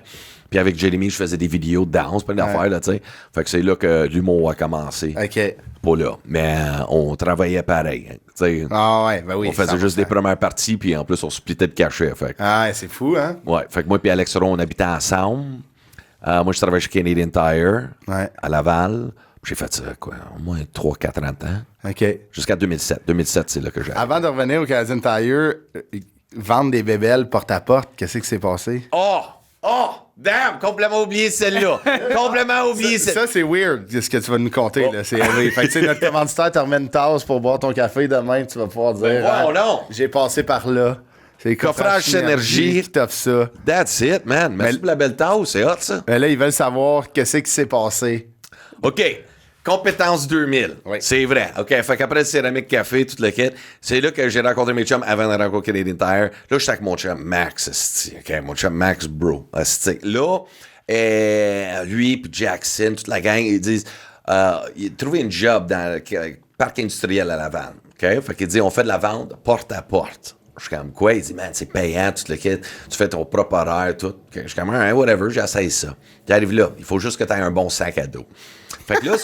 Puis avec Jeremy, je faisais des vidéos de danse, plein d'affaires, là, tu sais. Fait que c'est là que l'humour a commencé. OK. Pas là. Mais on travaillait pareil. Hein, t'sais. Ouais, ben oui. On faisait 100%. Juste des premières parties, puis en plus, on splittait de cachet. Fait. C'est fou, hein? Ouais. Fait que moi et Alex Ron, on habitait ensemble. Moi, je travaillais chez Canadian Tire, à Laval. J'ai fait ça, quoi, au moins 3-4 ans de temps. OK. Jusqu'à 2007. 2007, c'est là que j'ai. Avant de revenir au Canadian Tire, vendre des bébelles porte-à-porte, qu'est-ce qui s'est passé? Oh! Damn! Complètement oublié celle-là. Complètement oublié celle-là. Ça, c'est weird, ce que tu vas nous compter. Là. C'est fait que, tu sais, notre commanditaire te remet une tasse pour boire ton café demain, tu vas pouvoir dire. Non! J'ai passé par là. C'est Coffrage Synergie qui t'offre ça. That's it, man. Merci pour la belle tasse, c'est hot, ça. Mais là, ils veulent savoir qu'est-ce qui s'est passé. OK. Compétence 2000. Oui. C'est vrai. OK. Fait qu'après le céramique café, tout le kit, c'est là que j'ai rencontré mes chums avant de rencontrer Canadian Tire. Là, j'étais avec mon chum Max, asti. OK. Mon chum Max, bro. Asti. Là, lui puis Jackson, toute la gang, ils disent, il a trouvé une job dans le parc industriel à Laval. OK. Fait qu'il dit, on fait de la vente porte à porte. Je suis comme, quoi? Il dit, man, c'est payant, tu te le quittes, tu fais ton propre horaire, tout. Je suis comme, whatever, j'essaye ça. J'arrive là, il faut juste que tu aies un bon sac à dos. Fait que là,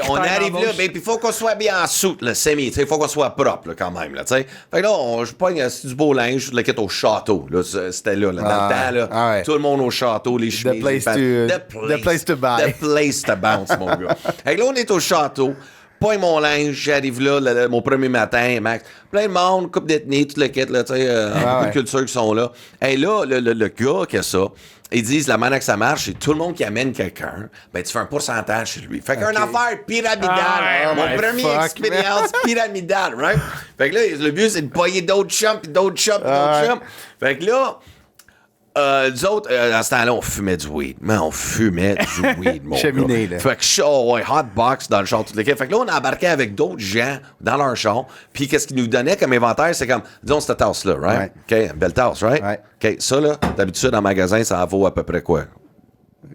on arrive là, ben, puis il faut qu'on soit bien en soute, le semi, il faut qu'on soit propre, là, quand même, là, tu sais. Fait que là, je pogne du beau linge, je le quitte au château, là, c'était là, dans le temps, là, tout le monde au château, les chemises. The place to buy. The place to bounce, mon gars. Fait que là, on est au château, pogne mon linge, j'arrive là, mon premier matin, Max, plein de monde, coupe d'ethnie, tout le kit, là, tu sais, beaucoup de cultures qui sont là. Et là, le gars qui a ça, ils disent, la manière que ça marche, c'est tout le monde qui amène quelqu'un, ben, tu fais un pourcentage chez lui. Fait qu'une affaire pyramidale. Mon premier expérience pyramidale, right? Fait que là, le but, c'est de payer d'autres chums, puis d'autres chums, puis d'autres chums. Fait que là, nous autres, à ce temps-là, on fumait du weed. Mais on fumait du weed, mon cheminée, gars. Fait que, hot box dans le char, tout le Fait que là, on a embarqué avec d'autres gens dans leur char. Puis, qu'est-ce qu'ils nous donnaient comme inventaire? C'est comme, disons, cette tasse-là, right? OK, une belle tasse, right? Ouais. OK, ça, là, d'habitude, dans le magasin, ça en vaut à peu près quoi?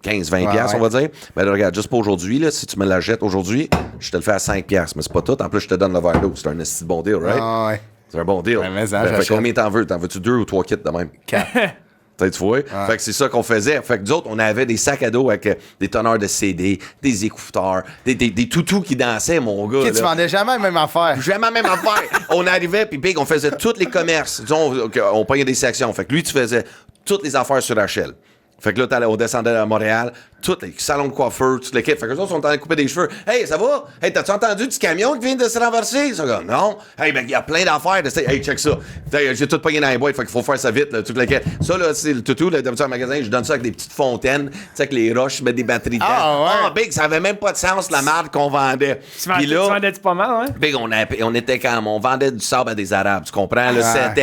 15-20 piastres, on va dire. Mais là, regarde, juste pour aujourd'hui, là, si tu me la jettes aujourd'hui, je te le fais à 5 piastres. Mais c'est pas tout. En plus, je te donne le verre d'eau. C'est un esti bon deal, right? Ouais. C'est un bon deal. Ouais, mais fait combien t'en veux? T'en veux-tu 2 ou 3 kits de même? 4. Tu vois? Fait que c'est ça qu'on faisait. Fait que nous autres, on avait des sacs à dos avec des teneurs de CD, des écouteurs, des toutous qui dansaient, mon gars. Tu vendais jamais la même affaire. Jamais la même affaire. On arrivait, puis big, on faisait tous les commerces. Disons, on prenait des sections. Fait que lui, tu faisais toutes les affaires sur HL. Fait que là, on descendait à Montréal, tous les salons de coiffeur, toute l'équipe. Fait que les autres sont en train de couper des cheveux. Hey, ça va? Hey, t'as-tu entendu du camion qui vient de se renverser? Ça, comme, non. Hey, ben, il y a plein d'affaires. Hey, check ça. J'ai tout pogné dans les boîtes, fait qu'il faut faire ça vite, là, toute l'équipe. Ça, là, c'est le toutou, là, dans un magasin, je donne ça avec des petites fontaines, tu sais, avec les roches, je mets des batteries dedans. Big, ça avait même pas de sens, la marque qu'on vendait. Puis là, tu vendais-tu pas mal, hein? Big, on était quand on vendait du sable à des Arabes, tu comprends? Là,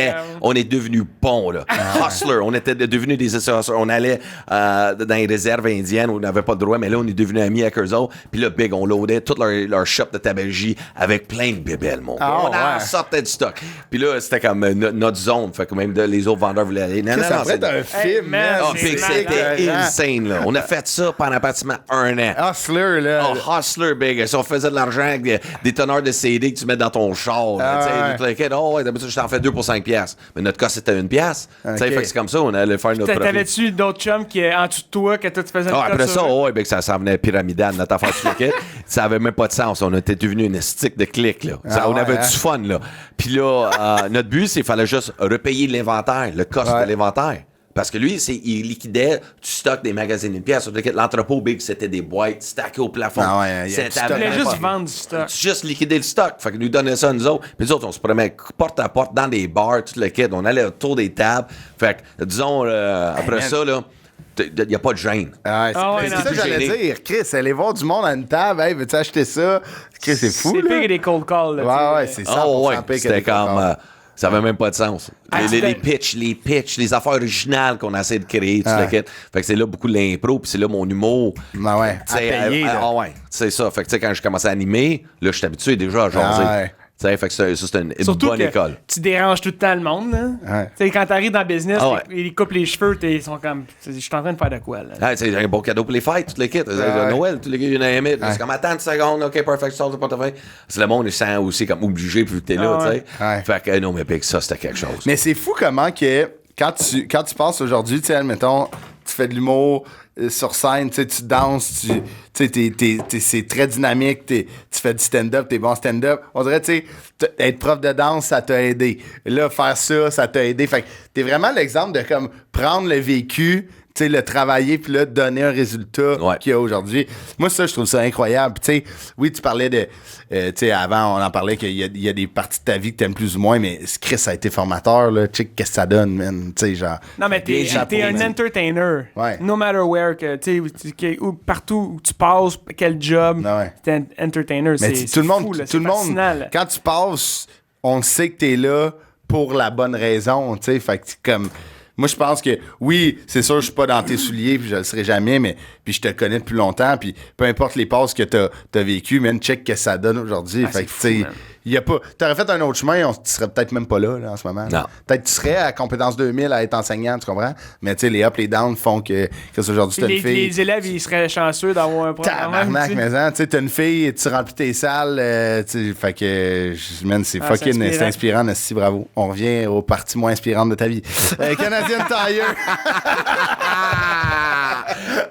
on est devenus bons, là. Hustler, on était devenus des hustlers. On allait dans les réserves indiennes où on n'avait pas le droit, mais là, on est devenus amis avec eux autres. Puis là, big, on loadait toute leur shop de tabagie avec plein de bébelles, mon gars. On en sortait du stock. Puis là, c'était comme notre zone. Fait que même les autres vendeurs voulaient aller. Non, ça pourrait être un film, man. C'était insane, là. On a fait ça pendant pratiquement 1 an. Hustler, là. Hustler, big. Si on faisait de l'argent avec des teneurs de CD que tu mets dans ton char, d'habitude, je t'en fais 2 pour 5 piastres. Mais notre cas, c'était 1 piastre. Fait que c'est comme ça, on allait faire notre profit. T'avais-tu d'autres chums qui, en dessous de toi, que toi, tu faisais après ça, ben, ça venait pyramidal, notre affaire de cliquette. Ça avait même pas de sens. On était devenu une stick de clics, là. On avait du fun, là. Puis là, notre but, c'est qu'il fallait juste repayer l'inventaire, le cost de l'inventaire. Parce que lui, il liquidait du stock des magasins d'une pièce. L'entrepôt big, c'était des boîtes stackées au plafond. Il voulait juste vendre du stock. Juste liquider le stock. Fait que nous donnait ça, nous autres. Puis nous autres, on se promenait porte à porte dans des bars, tout le kit. On allait autour des tables. Fait que, disons, après ça, là, il n'y a pas de gêne. C'est ça que j'allais dire. Chris, aller voir du monde à une table, hey, veux-tu acheter ça? Chris, c'est fou. C'est pire que des cold calls. Ouais, c'est ça. C'était comme. Ça avait même pas de sens. Les pitchs, les affaires originales qu'on essaie de créer, tout le kit. Fait que c'est là beaucoup de l'impro, puis c'est là mon humour. C'est ça. Fait que tu sais, quand je commençais à animer, là, je suis habitué déjà à jaser. Fait que ça, c'est une bonne école. Tu déranges tout le temps le monde. Là. Quand t'arrives dans le business, ils coupent les cheveux, ils sont comme. Je suis en train de faire de quoi, là? C'est un bon cadeau pour les fêtes, toutes les kits. Noël, tous les gars, ils aiment. C'est comme, attends une seconde, OK, perfect, sort le portefeuille. C'est le monde, il sent aussi comme obligé, puis t'es là, tu sais. Fait que non, mais Big, ça, c'était quelque chose. Mais c'est fou comment que, quand tu penses aujourd'hui, tu sais, admettons, tu fais de l'humour sur scène, tu danses, c'est très dynamique, tu fais du stand-up, t'es bon stand-up. On dirait, tu sais, être prof de danse, ça t'a aidé. Là, faire ça t'a aidé. Fait que t'es vraiment l'exemple de comme prendre le vécu, tu sais, le travailler, puis là, donner un résultat qu'il y a aujourd'hui. Moi, ça, je trouve ça incroyable. Tu sais, oui, tu parlais de... tu sais, avant, on en parlait qu'il y a des parties de ta vie que t'aimes plus ou moins, mais Chris, ça a été formateur, là. Tu sais, qu'est-ce que ça donne, man? Tu sais, genre... Non, mais t'es un entertainer. Ouais. No matter where, tu sais, partout où tu passes, quel job, t'es un entertainer. Mais tout le monde, quand tu passes, on sait que t'es là pour la bonne raison, tu sais. Fait que comme... Moi, je pense que, oui, c'est sûr, je suis pas dans tes souliers, puis je le serai jamais, mais puis je te connais depuis longtemps, puis peu importe les passes que t'as vécues, man, check que ça donne aujourd'hui. Fait que, tu sais, T'aurais fait un autre chemin, tu serais peut-être même pas là en ce moment. Non. Peut-être que tu serais à compétence 2000 à être enseignant, tu comprends? Mais tu sais, les up, les downs font que aujourd'hui, t'as une fille. Les élèves, ils seraient chanceux d'avoir un programme. Tabarnak, mais tu sais, t'as une fille, tu remplis tes salles, fait que, man, c'est fucking, c'est inspirant, merci, bravo. On revient aux parties moins inspirantes de ta vie. Canadian Tire.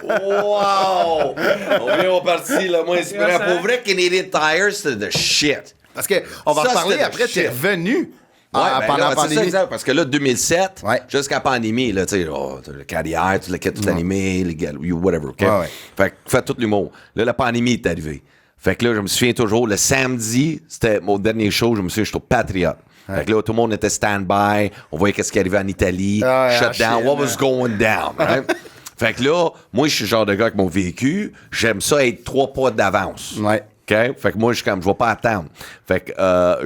Wow! On vient au parti le moins inspirant. Pour vrai, Canadian Tire, c'est de shit. Parce qu'on va en parler après, t'es revenu. Pendant la pandémie. Ça, parce que là, 2007, ouais. jusqu'à la pandémie, là, tu sais, le carrière, tout l'animé, les gars, whatever, OK? Ouais. Fait que fais tout l'humour. Là, la pandémie est arrivée. Fait que là, je me souviens toujours, le samedi, c'était mon dernier show, je me souviens, j'étais au Patriote. Ouais. Fait que là, tout le monde était stand-by, on voyait qu'est-ce qui arrivait en Italie, shut down, what was going down, right? Fait que là, moi, je suis le genre de gars avec mon vécu, j'aime ça être 3 pas d'avance. Ouais. OK? Fait que moi, je vais pas attendre. Fait que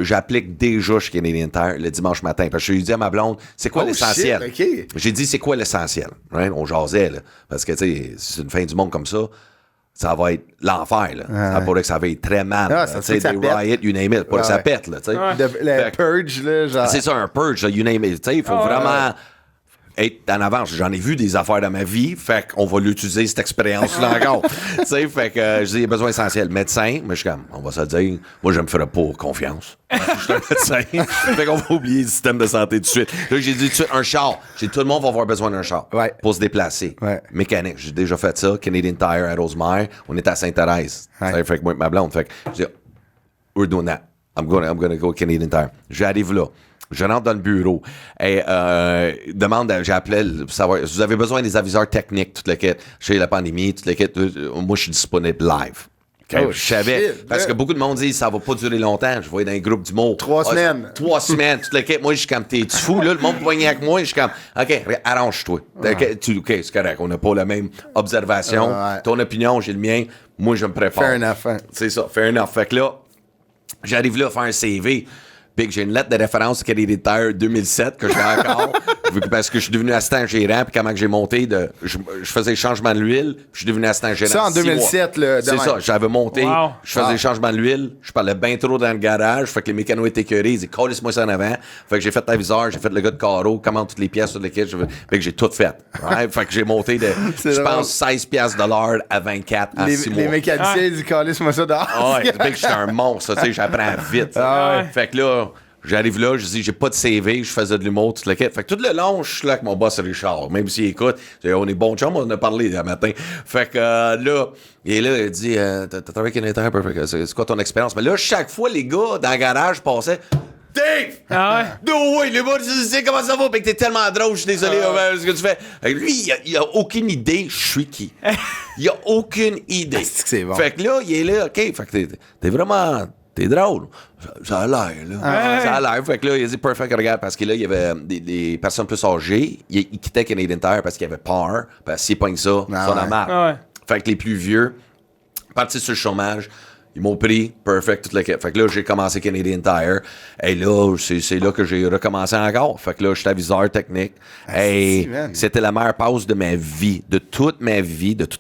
j'applique déjà chez Canadian Tire le dimanche matin. Parce que je lui ai dit à ma blonde, c'est quoi l'essentiel? Shit, okay. J'ai dit, c'est quoi l'essentiel? Right? On jasait, là. Parce que, tu sais, c'est une fin du monde comme ça va être l'enfer, là. Ça pourrait que ça va être très mal. Ça tu sais, des riots, you name it. Pour que ça pète, là, tu sais. Le purge, là, genre. C'est ça, un purge, là, you name it. Tu sais, il faut vraiment être en avance. J'en ai vu des affaires dans ma vie, fait qu'on va l'utiliser, cette expérience-là encore. Tu sais, fait que je dis, il y a besoin essentiel. Médecin, mais je suis comme, on va se dire, moi, je me ferais pas confiance. Je suis un médecin. Fait qu'on va oublier le système de santé tout de suite. Là, j'ai dit tout de suite, un char. J'ai dit, tout le monde va avoir besoin d'un char pour se déplacer. Ouais. Mécanique, j'ai déjà fait ça. Canadian Tire à Rosemère. On était à Sainte-Thérèse. Ouais. Fait que moi, ma blonde. Fait que je dis, we're doing that. I'm gonna go Canadian Tire. J'arrive là. Je rentre dans le bureau et j'ai appelé pour savoir, vous avez besoin des aviseurs techniques, toute la quête. Chez la pandémie, toute la quête, moi, je suis disponible live. Okay? Je savais, parce que beaucoup de monde dit, ça va pas durer longtemps. Je voyais dans un groupe d'humour. 3 semaines. 3 semaines, toute la quête. Moi, je suis comme, t'es-tu fou, là? Le monde poignait avec moi, je suis comme, OK, arrange-toi. OK, c'est correct. On n'a pas la même observation. Ton opinion, j'ai le mien. Moi, je me prépare. Fair enough. C'est ça, fair enough. Fait que là, j'arrive là à faire un CV. Puis j'ai une lettre de référence Canadian Tire 2007 que j'ai encore parce que je suis devenu assistant gérant puis comment que j'ai monté je faisais le changement de l'huile puis je suis devenu assistant gérant. Ça en 2007 là. C'est ça, j'avais monté, je faisais le changement de l'huile, je parlais bien trop dans le garage, fait que les mécanos étaient écœurés, ils disaient collez-moi ça en avant. Fait que j'ai fait l'aviseur, j'ai fait le gars de carreau, commande toutes les pièces sur lesquelles fait que j'ai tout fait. Right? Fait que j'ai monté de je pense 16 piastres de l'heure à 24 en 6 mois. Les mécaniciens ils disent collez-moi ça dehors. Ouais, c'est que j'étais un monstre, tu sais, j'apprends vite. Fait que là j'arrive là, je dis, j'ai pas de CV, je faisais de l'humour, toute la quête. Fait que tout le long, je suis là avec mon boss Richard. Même s'il écoute, on est bon chum, on en a parlé le matin. Fait que là, il dit, t'as travaillé avec une Perfect, c'est quoi ton expérience? Mais là, chaque fois, les gars dans le garage passaient, Dave! Ah ouais? No way, les gars, tu sais comment ça va? Fait que t'es tellement drôle, je suis désolé, ce que tu fais. Lui, il a aucune idée, je suis qui. Il a aucune idée. C'est bon. Fait que là, il est là, OK, fait que t'es vraiment. T'es drôle. Ça a l'air, là. Ça a l'air. Fait que là, il a dit perfect, regarde, parce que là, il y avait des personnes plus âgées. Il quittait Canadian Tire parce qu'il avait peur. Parce que s'il pogne ça, ça en a marre. Fait que les plus vieux, partis sur le chômage, ils m'ont pris, perfect, toute la quête. Fait que là, j'ai commencé Canadian Tire. Et là, c'est là que j'ai recommencé encore. Fait que là, j'étais aviseur technique. Et c'était la meilleure pause de ma vie, de toute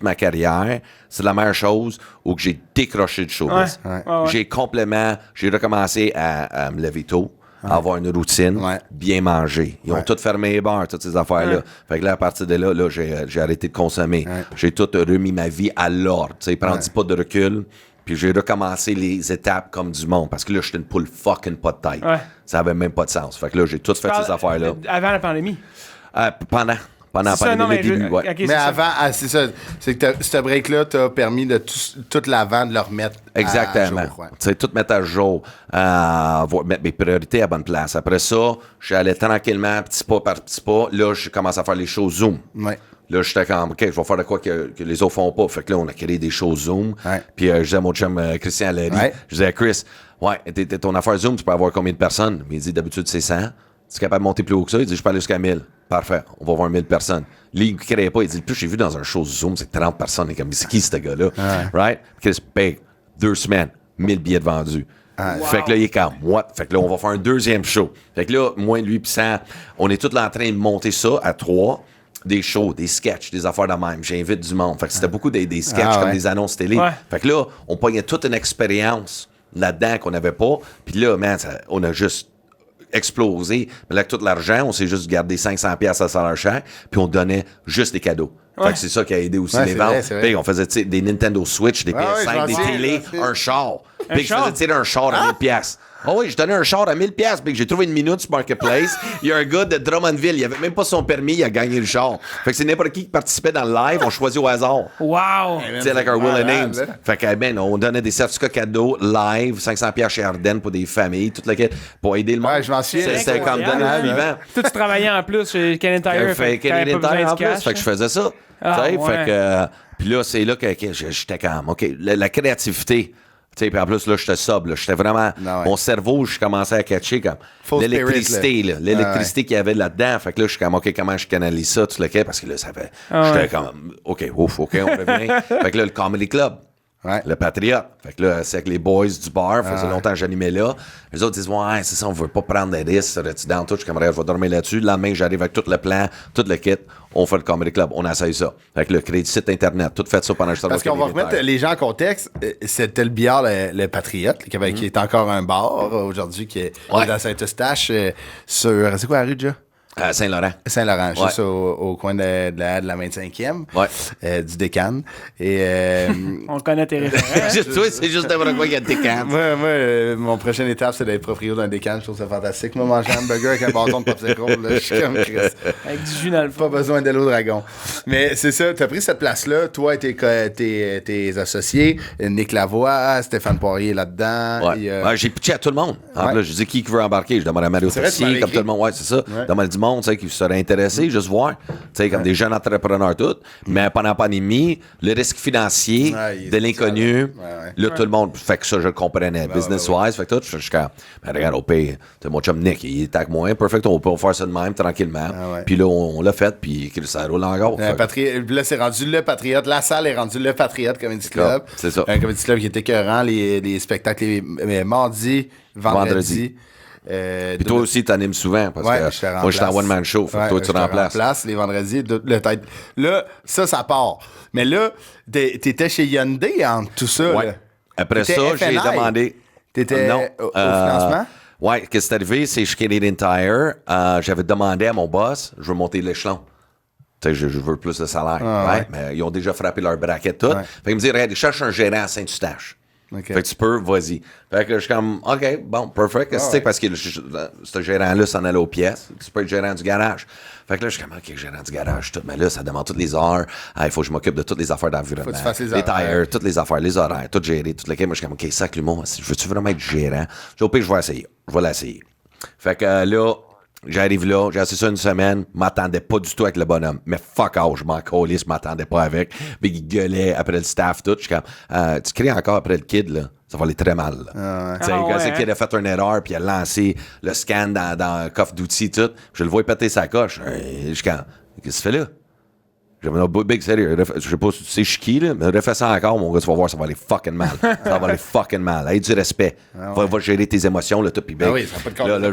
ma carrière. C'est la meilleure chose où j'ai décroché du showbiz. J'ai recommencé à me lever tôt, à avoir une routine, bien manger. Ils ont tout fermé les bars, toutes ces affaires-là. Fait que là, à partir de là, j'ai arrêté de consommer. J'ai tout remis ma vie à l'ordre. Tu sais, prends 10 pas de recul. Puis j'ai recommencé les étapes comme du monde. Parce que là, j'étais une poule fucking pas de tête. Ça avait même pas de sens. Fait que là, j'ai tout fait ces affaires-là. Avant la pandémie? Pendant la pandémie, le début, okay, mais avant, c'est ça. C'est que ce break-là t'a permis de tout l'avant de le remettre exactement. À jour. Tu sais, tout mettre à jour. Mettre mes priorités à bonne place. Après ça, j'allais tranquillement, petit pas par petit pas. Là, je commence à faire les shows Zoom. Là, j'étais comme, OK, je vais faire de quoi que les autres font pas. Fait que là, on a créé des shows Zoom. Puis, je disais à mon chum Christian Larry, je disais à Chris, ton affaire Zoom, tu peux avoir combien de personnes? Mais il dit, d'habitude, c'est 100. Tu es capable de monter plus haut que ça? Il dit, je peux aller jusqu'à 1000. Parfait, on va voir 1000 personnes. Lui, il ne créait pas. Il dit, le plus j'ai vu dans un show Zoom, c'est 30 personnes. Il est comme, c'est qui ce gars-là? Right? Chris paye 2 semaines, 1000 billets de vendus. Fait que là, il est comme, what? Fait que là, on va faire un deuxième show. Fait que là, moi, lui, puis Sam, on est tous là en train de monter ça à 3. Des shows, des sketchs, des affaires de même. J'invite du monde. Fait que c'était beaucoup des sketchs comme des annonces télé. Fait que là, on pognait toute une expérience là-dedans qu'on n'avait pas. Puis là, man, on a juste explosé. Mais là, avec tout l'argent, on s'est juste gardé 500$ à salaire cher, puis on donnait juste des cadeaux. Fait que c'est ça qui a aidé aussi les ventes. Puis on faisait des Nintendo Switch, des PS5, des télés, un char. Puis je faisais tirer un char à 1000$. Ah oui, je donnais un char à 1000$, puis j'ai trouvé une minute sur Marketplace. Il y a un gars de Drummondville, il avait même pas son permis, il a gagné le char. Fait que c'est n'importe qui participait dans le live, on choisit au hasard. Wow! Tu sais, like our Will and Names. Fait que, on donnait des certificats cadeaux live, 500$ chez Ardennes pour des familles, toute la quête, pour aider le monde. Ouais, je m'en souviens. C'était comme donner le suivant. Toi, tu travaillais en plus chez Canadian Tire. Fait que je faisais ça. Fait que, puis là, c'est là que j'étais calme. OK, la créativité. Puis en plus, là, j'étais sobre. J'étais vraiment... Mon cerveau, je commençais à catcher comme l'électricité. L'électricité qu'il y avait là-dedans. Fait que là, je suis comme, OK, comment je canalise ça, tout le quai? Parce que là, ça fait... J'étais comme, OK, on revient. Fait que là, le Comedy Club. Le Patriote. Fait que là, c'est avec les boys du bar. Ça faisait longtemps que j'animais là. Les autres disent, ouais, c'est ça, on veut pas prendre des risques. Serais-tu dans tout? Je suis comme, je vais dormir là-dessus. Le lendemain, j'arrive avec tout le plan, tout le kit. On fait le Comedy Club. On essaye ça. Avec le crédit site Internet. Tout fait ça pendant que je travaille. Parce qu'on va remettre les gens en contexte. C'était le billard, le Patriote, qui est encore un bar aujourd'hui, qui est dans Saint-Eustache, sur. C'est quoi la rue, déjà? Saint-Laurent. Saint-Laurent, juste au coin de la 25e, du Décan. Et, on connaît tes références. Toi, c'est juste n'importe quoi qu'il y a de Décan. Moi, mon prochaine étape, c'est d'être propriétaire d'un Décan. Je trouve ça fantastique. Moi, manger un burger avec un bâton de popsicle, là, je suis comme Chris. Avec du jus dans le fond. Pas besoin d'Hello Dragon. Mais c'est ça, t'as pris cette place-là, toi et tes associés, Nick Lavoie, Stéphane Poirier là-dedans. J'ai pitché à tout le monde. En plus, je dis qui veut embarquer. Je demande à Mario Tessier, comme tout le monde. Ouais, c'est ça. Demande du monde, tu sais, qui serait intéressé, juste voir. Tu sais, comme des jeunes entrepreneurs, tout. Mais pendant la pandémie, le risque financier de l'inconnu, là, tout le monde fait que ça, je le comprenais. Business-wise, fait que tout, je suis comme, regarde, au pire, mon chum Nick, il est avec moi, perfect, on peut faire ça de même, tranquillement. Puis là, on l'a fait, puis ça roule encore. Là, c'est rendu le Patriote. La salle est rendue le Patriote Comedy Club. C'est ça. Un Comedy Club qui était écœurant, les spectacles les mardis, vendredi. Puis toi aussi, t'animes souvent, parce que moi, je suis en one-man show. Fait que toi, tu remplaces. Les vendredis, là, ça part. Mais là, t'étais chez Hyundai en tout ça. Là. Après ça, j'ai demandé... T'étais au financement? Oui, qu'est-ce qui est arrivé, c'est chez Canadian Tire, j'avais demandé à mon boss, je veux monter l'échelon. Tu sais, je veux plus de salaire. Mais ils ont déjà frappé leur braquette tout. Fait qu'ils me disent, regarde, cherche un gérant à Saint-Eustache. Fait que tu peux, vas-y. Fait que je suis comme, OK, bon, perfect. Parce que ce gérant-là s'en allait aux pièces. Tu peux être gérant du garage. Fait que là, je suis comme, OK, gérant du garage, tout. Mais là, ça demande toutes les heures. Il faut que je m'occupe de toutes les affaires d'environnement. Les tires, toutes les affaires, les horaires, tout gérer, tout le cas. Moi, je suis comme, OK, sac l'humour. Veux-tu vraiment être gérant? Au pire, je vais essayer. Je vais l'essayer. Fait que là, j'arrive là, j'ai essayé ça une semaine, m'attendais pas du tout avec le bonhomme. Mais fuck off, je m'en calisse, je m'attendais pas avec. Puis il gueulait après le staff, tout. Je suis comme, tu cries encore après le kid, là. Ça va aller très mal. Quand le kid a fait une erreur, puis il a lancé le scan dans le coffre d'outils, tout. Je le vois péter sa coche. Je suis comme, qu'est-ce que tu fais là? J'ai dit, big sérieux, je sais pas si tu sais je suis qui, là, mais refais ça encore, mon gars, tu vas voir, ça va aller fucking mal. Ça va aller fucking mal. Aie du respect. Va gérer tes émotions, là, tout, puis là,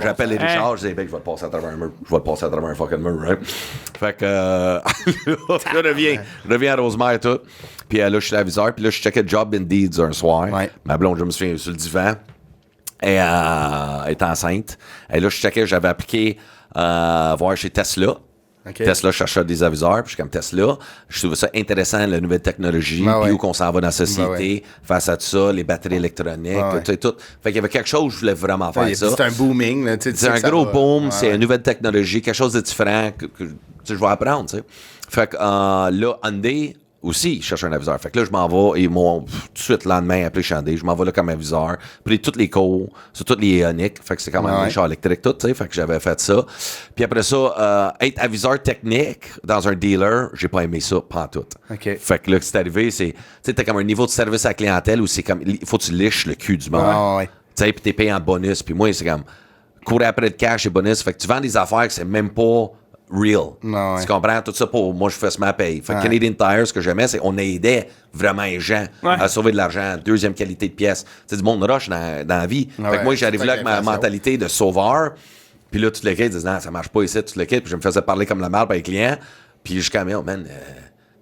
j'appelle les Richard, je dis, je vais te passer à travers un mur. Je vais te passer à travers un fucking mur, right? Fait que, je reviens à Rosemère, tout. Puis là, je suis l'aviseur, puis là, je checkais Job Indeed un soir. Ma blonde, je me souviens, sur le divan. Elle est enceinte. Et là, je checkais, j'avais appliqué voir chez Tesla. Tesla cherchait des aviseurs, puis je suis comme Tesla. Je trouvais ça intéressant, la nouvelle technologie, puis où qu'on s'en va dans la société, face à tout ça, les batteries électroniques, tout. Fait qu'il y avait quelque chose, je voulais vraiment faire ça. C'est un booming. C'est un gros boom, c'est une nouvelle technologie, quelque chose de différent que je vais apprendre, tu sais. Fait que là, Hyundai aussi, je cherche un aviseur. Fait que là, je m'en vais, et ils m'ont tout de suite le lendemain appelé Chandé. Je m'en vais là comme aviseur. Puis toutes les cours, sur toutes les ioniques. Fait que c'est quand même des chars électriques, tout, tu sais. Fait que j'avais fait ça. Puis après ça, être aviseur technique dans un dealer, j'ai pas aimé ça, pantoute. Fait que là, ce qui est arrivé, c'est, tu sais, t'as comme un niveau de service à la clientèle où c'est comme, il faut que tu liches le cul du monde. Tu sais, puis t'es payé en bonus. Puis moi, c'est comme, courir après le cash et bonus. Fait que tu vends des affaires que c'est même pas real. Tu comprends? Tout ça pour moi, je fais ma paye. Fait que Canadian Tire, ce que j'aimais, c'est qu'on aidait vraiment les gens à sauver de l'argent, deuxième qualité de pièce. C'est du monde rush dans la vie. Fait que moi, j'arrive là avec ma mentalité de sauveur. Puis là, tout le kit disent, non, ça marche pas ici, tout le kit. Puis je me faisais parler comme la merde par les clients. Puis je suis comme, oh man,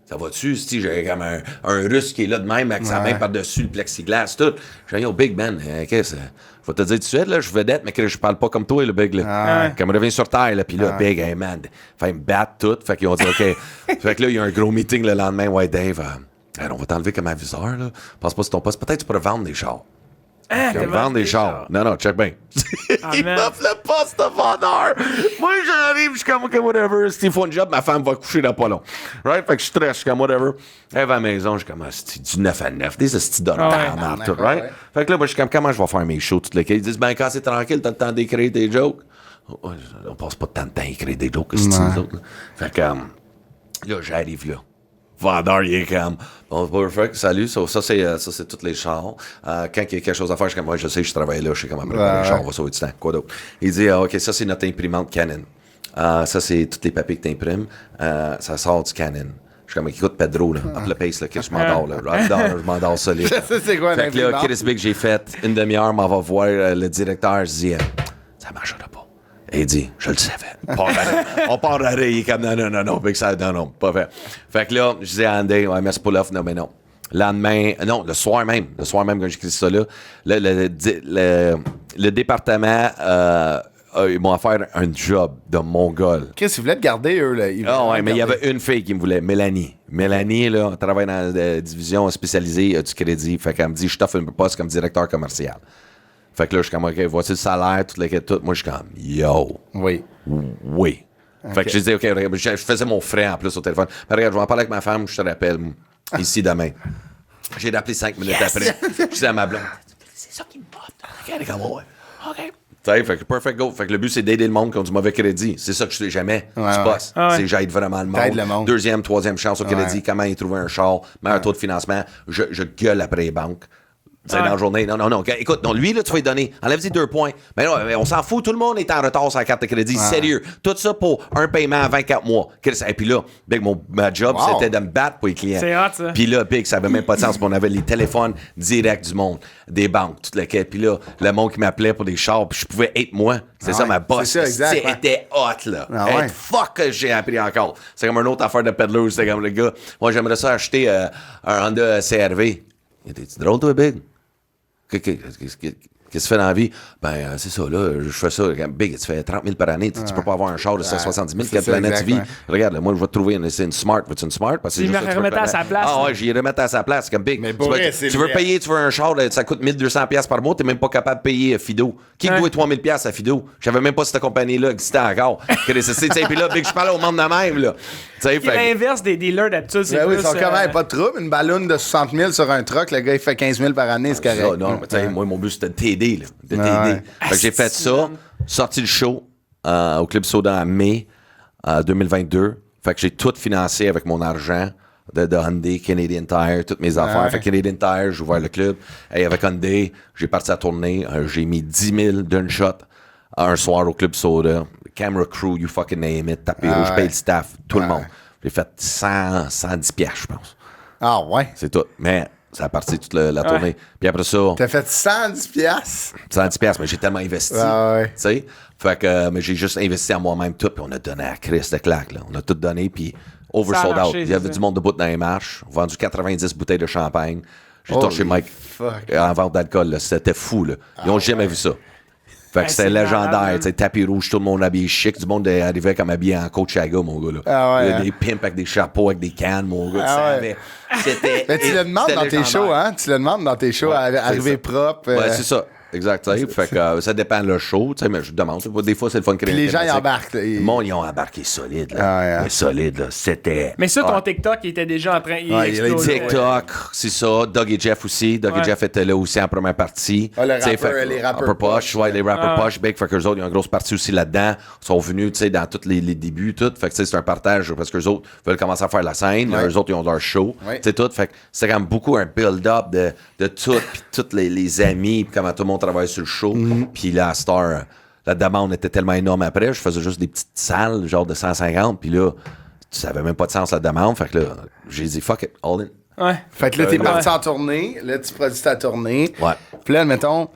Ça va-tu? J'ai comme un Russe qui est là de même avec sa main par-dessus le plexiglas, tout. J'ai dit, yo, Big Ben, qu'est-ce que je vais te dire tout de suite, là, je suis vedette, mais que je parle pas comme toi, le Big, là. Quand je reviens sur Terre, là, puis là, Big, hey, man, fait me battre tout. Fait qu'ils ont dit, OK. Fait que là, il y a un gros meeting le lendemain. Ouais, Dave, on va t'enlever comme aviseur, là. Pense pas sur ton poste. Peut-être tu pourrais vendre des chars. Vendre des chars. Non, check bien. Il m'offre le poste de vendeur. Moi, j'arrive, je suis comme, OK, whatever. S'il faut un job, ma femme va coucher dans pas long. Right? Fait que je stresse, je suis comme, whatever. Elle va à la maison, je suis comme, du 9 à 9. Des styles de temps, tout, right? Fait que là, moi, je suis comme, comment je vais faire mes shows, toutes les Ils disent, ben, quand c'est tranquille, t'as le temps d'écrire tes jokes. On passe pas de temps à écrire des jokes, c'est autres. Fait que, là, j'arrive là. Vendeur, il est comme, bon, perfect, salut, ça c'est tous les chars. Quand il y a quelque chose à faire, je suis comme, moi, je sais, je travaille là, je sais comment préparer les chars, on va sauver du temps, quoi d'autre. Il dit, OK, ça, c'est notre imprimante Canon. Ça, c'est tous les papiers que tu imprimes. Ça sort du Canon. Je suis comme, écoute, Pedro, là, up le pace, là, que je m'endors, là. Je m'endors solide. Ça, c'est quoi, fait que là, Chris Big, j'ai fait une demi-heure, m'en va voir le directeur, je dis, ça marchera pas. Et il dit, je le savais. On part d'arrêt. Il est comme, non, Big ça, non, pas fait. Fait que là, je dis à Andy, ouais, merci pour l'offre, non, mais non. Lendemain, non, le soir même, quand j'écris ça là, le département, ils m'ont offert un job de mongol. Qu'est-ce qu'ils voulaient te garder, eux, là? Ouais, mais il y avait une fille qui me voulait, Mélanie. Mélanie, là, on travaille dans la division spécialisée du crédit. Fait qu'elle me dit, je t'offre un poste comme directeur commercial. Fait que là, je suis comme, OK, voici le salaire, tout. Moi, je suis comme, yo. Oui. Okay. Fait que j'ai dit, OK, je faisais mon frais en plus au téléphone. Mais regarde, je vais en parler avec ma femme, je te rappelle, ici demain. J'ai rappelé 5 minutes après. Je disais à ma blonde, c'est ça qui me botte. OK, comme, ouais. OK. Fait que perfect go. Fait que le but, c'est d'aider le monde qui ont du mauvais crédit. C'est ça que je sais jamais. C'est pas. C'est j'aide vraiment le monde. Deuxième, troisième chance au crédit. Comment y trouver un char, meilleur taux de financement. Je gueule après les banques. Dans la journée. Non. Écoute, non, lui, là, tu vas lui donner. Enlève-y 2 points. Mais non, on s'en fout. Tout le monde est en retard sur la carte de crédit. Sérieux. Tout ça pour un paiement à 24 mois. Et puis là, Big, ma job, c'était de me battre pour les clients. C'est hot, ça. Puis là, Big, ça avait même pas de sens. On avait les téléphones directs du monde, des banques, toutes lesquelles. Puis là, le monde qui m'appelait pour des chars, puis je pouvais être moi. C'est ça, ma boss. C'était hot, là. Fuck, j'ai appris encore. C'est comme une autre affaire de peddler. C'était comme le gars. Moi, j'aimerais ça acheter un Honda CR-V. T'es drôle, toi, Big? Qu'est-ce que tu fais dans la vie? Ben, c'est ça, là, je fais ça. Big, tu fais 30 000 par année. Tu peux pas avoir un char de 170 000. Quelle planète tu vis? Regarde, là, moi, je vais te trouver une Smart. Veux-tu une Smart? Parce que tu me remettre à sa place. Ah ouais, j'y remettre à sa place. Comme Big. Mais tu veux un char, là, ça coûte 1200$ par mois, t'es même pas capable de payer Fido. Qui doit 3000$ à Fido? Je savais même pas si cette compagnie-là existait encore. Puis là, Big, je parlais au monde de même, là. C'est l'inverse des dealers d'habitude. C'est oui, ils sont quand même pas de trouble. Une balloune de 60 000 sur un truck, le gars, il fait 15 000 par année, c'est correct. Non, moi, mon but, c'était de t'aider, là. De t'aider. Fait que j'ai fait ça, sorti le show au Club Soda en mai 2022. Fait que j'ai tout financé avec mon argent de Hyundai, Canadian Tire, toutes mes affaires. Fait que Canadian Tire, j'ai ouvert le club. Et avec Hyundai, j'ai parti à tourner. J'ai mis 10 000 d'un shot un soir au Club Soda. Camera crew, you fucking name it. Tapé rouge, je paye le staff, tout le monde. J'ai fait 110 piastres, je pense. Ah ouais? C'est tout. Mais ça a parti toute la tournée. Puis après ça... T'as fait 110 piastres? 110 piastres, mais j'ai tellement investi. Tu sais? Fait que mais j'ai juste investi en moi-même tout, puis on a donné à Chris de claque, là. On a tout donné, puis oversold out. Il y avait du monde debout dans les marches. Vendu 90 bouteilles de champagne. J'ai torché Mike en vente d'alcool, là. C'était fou, là. Ils ont jamais vu ça. Fait que c'était légendaire, tu sais, tapis rouge, tout le monde habillé chic, du monde arrivait comme habillé en Coachaga, mon gars, là. Des pimps avec des chapeaux, avec des cannes, mon gars, c'était... Mais tu le demandes dans tes shows, hein? Tu le demandes dans tes shows, arriver propre. Ouais, c'est ça. Exact. Fait que ça dépend le show, tu sais, mais je demande. Des fois, c'est le fun que les gens y embarquent. Le monde, ils ont embarqué solide, là. Solide, là. C'était. Mais ça, ton TikTok, il était déjà en train. TikTok, c'est ça. Doug et Jeff aussi. Doug et Jeff étaient là aussi en première partie. Les rappeurs poches. Ouais, les rappeurs poches. Big, fait qu'eux autres, ils ont une grosse partie aussi là-dedans. Ils sont venus, tu sais, dans tous les débuts, tout. Fait que c'est un partage parce qu'eux autres veulent commencer à faire la scène. Eux autres, ils ont leur show. Tu sais, tout. Fait que c'est quand même beaucoup un build-up de tout, puis tous les amis, puis comment tout le monde travaille sur le show. Puis là, à Star, la demande était tellement énorme après. Je faisais juste des petites salles, genre de 150. Puis là, ça avait même pas de sens la demande. Fait que là, j'ai dit fuck it, all in. Ouais. Fait que là, t'es parti en tournée. Là, tu produis ta tournée. Ouais. Puis là, mettons,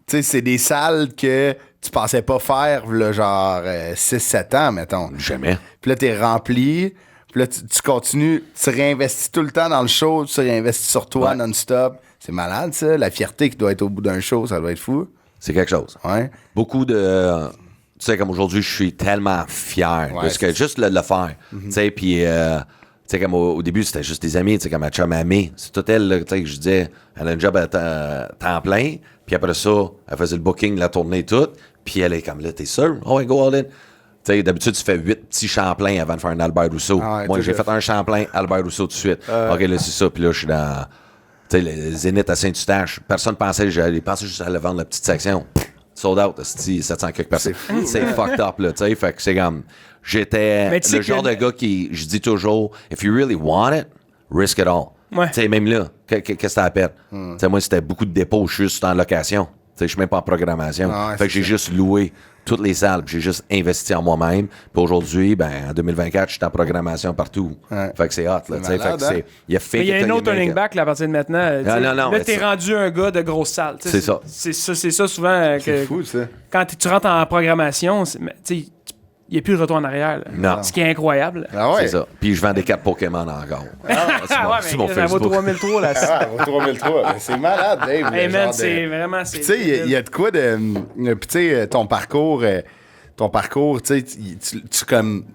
tu sais, c'est des salles que tu pensais pas faire, là, genre 6-7 ans, mettons. Jamais. Puis là, t'es rempli. Puis là, tu continues, tu réinvestis tout le temps dans le show, tu réinvestis sur toi non-stop. C'est malade, ça. La fierté qui doit être au bout d'un show, ça doit être fou. C'est quelque chose. Ouais. Beaucoup de... Tu sais, comme aujourd'hui, je suis tellement fier de ce que... Juste le faire. Tu sais, puis... tu sais, comme au début, c'était juste des amis, tu sais, comme ma chum Amé. C'est tout elle, tu sais, que je disais, elle a un job à temps plein, puis après ça, elle faisait le booking, la tournée, tout, puis elle est comme là, t'es sûr? Oh, ouais, go all in. Tu sais, d'habitude, tu fais 8 petits Champlain avant de faire un Albert Rousseau. Moi, j'ai fait un Champlain, Albert Rousseau tout de suite. OK, là, c'est ça, puis là, je suis dans, tu sais, le Zénith à Saint-Eustache. Personne pensait, j'allais penser juste à aller vendre la petite section. Sold out, c'est 700 quelques personnes. C'est fucked up, là, tu sais, fait que c'est comme... J'étais le genre de gars qui, je dis toujours, if you really want it, risk it all. Ouais. Tu sais, même là, qu'est-ce que t'as à perdre? Tu sais, moi, c'était beaucoup de dépôts, je suis juste en location. Tu sais, je suis même pas en programmation. Fait que j'ai juste loué toutes les salles, j'ai juste investi en moi-même. Puis aujourd'hui, ben, en 2024, je suis en programmation partout. Fait que c'est hot, là. Fait que c'est... Il y a un autre turning back, là, à partir de maintenant. Non, là, t'es rendu un gars de grosse salle. C'est ça. C'est ça, souvent. C'est fou, ça. Quand tu rentres en programmation, tu sais, il n'y a plus de retour en arrière. Là. Non. Ce qui est incroyable. Ah ouais. C'est ça. Puis je vends des cartes Pokémon encore. C'est mon Facebook. Ça vaut 3003, là. Ça vaut 3003. C'est malade, Dave. Hey, man, c'est vraiment... Tu sais, il y a de quoi de... Puis tu sais, ton parcours, tu sais,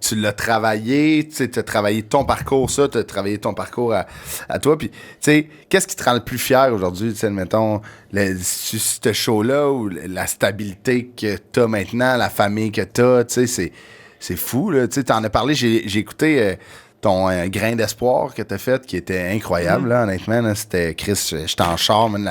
tu l'as travaillé, tu as travaillé ton parcours, ça, tu as travaillé ton parcours à toi. Puis, tu sais, qu'est-ce qui te rend le plus fier aujourd'hui, tu sais, mettons, ce show-là ou la stabilité que tu as maintenant, la famille que tu as, tu sais, c'est fou, là. Tu sais, tu en as parlé, j'ai écouté ton grain d'espoir que tu as fait, qui était incroyable, là, honnêtement. Là, c'était Chris, j'étais en char, même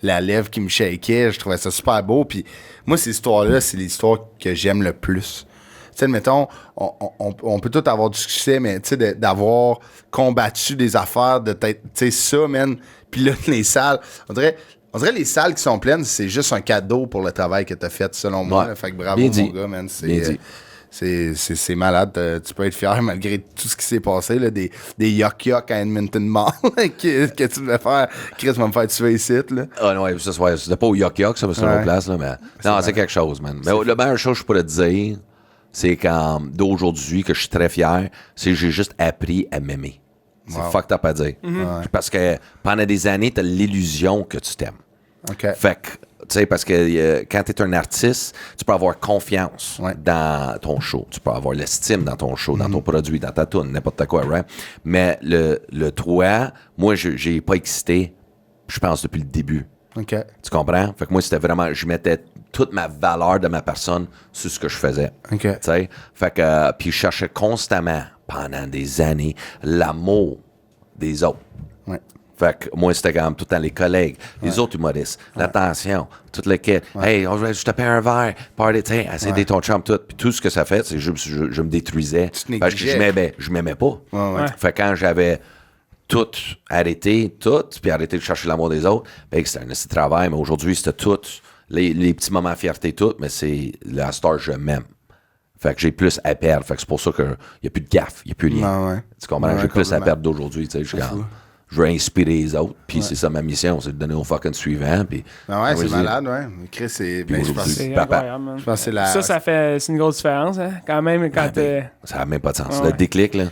la lèvre qui me shakeait, je trouvais ça super beau. Puis moi, ces histoires-là, c'est l'histoire que j'aime le plus. Tu sais, mettons, on peut tout avoir du succès, mais tu sais, d'avoir combattu des affaires, de peut-être, tu sais, ça, man. Puis là, les salles, on dirait les salles qui sont pleines, c'est juste un cadeau pour le travail que tu as fait, selon moi. Là. Fait que bravo, mon gars, man. C'est malade. Tu peux être fier malgré tout ce qui s'est passé. Là, des yuck-yuck à Edmonton Mall que tu devais faire. Chris va me faire tuer ici. Là. Ah non, ça, c'était pas au yuck-yuck, ça, c'est une autre place. Là, mais... Non, c'est quelque chose, man. Mais la meilleure chose que je pourrais te dire, c'est d'aujourd'hui, que je suis très fier, c'est que j'ai juste appris à m'aimer. C'est fucked up à dire. Parce que pendant des années, t'as l'illusion que tu t'aimes. Fait que, tu sais, parce que quand tu es un artiste, tu peux avoir confiance dans ton show. Tu peux avoir l'estime dans ton show, dans ton produit, dans ta toune, n'importe quoi, right? Mais le toi, moi, j'ai pas excité, je pense, depuis le début. Tu comprends? Fait que moi, c'était vraiment... Je mettais toute ma valeur de ma personne sur ce que je faisais. Tu sais? Fait que... puis je cherchais constamment, pendant des années, l'amour des autres. Fait que moi, c'était quand même tout le temps les collègues, les autres humoristes, l'attention, tout le kit. Hey, je te paie un verre, party, tu sais, essayer d'être ton chum, tout. Puis tout ce que ça fait, c'est que je me détruisais. Parce que je m'aimais pas. Fait que quand j'avais tout arrêté, puis arrêté de chercher l'amour des autres, ben, c'était un petit travail, mais aujourd'hui, c'était tout, les petits moments de fierté, tout, mais c'est la star, je m'aime. Fait que j'ai plus à perdre. Fait que c'est pour ça qu'il n'y a plus de gaffe, il n'y a plus rien. Tu comprends? J'ai plus à perdre d'aujourd'hui, tu sais, je veux inspirer les autres, puis c'est ça ma mission, c'est de donner au fucking suivant. Puis, c'est malade, Chris, c'est... je pense c'est incroyable, man. Je pense que c'est une grosse différence, hein, quand même, quand ça n'a même pas de sens. Le déclic, là.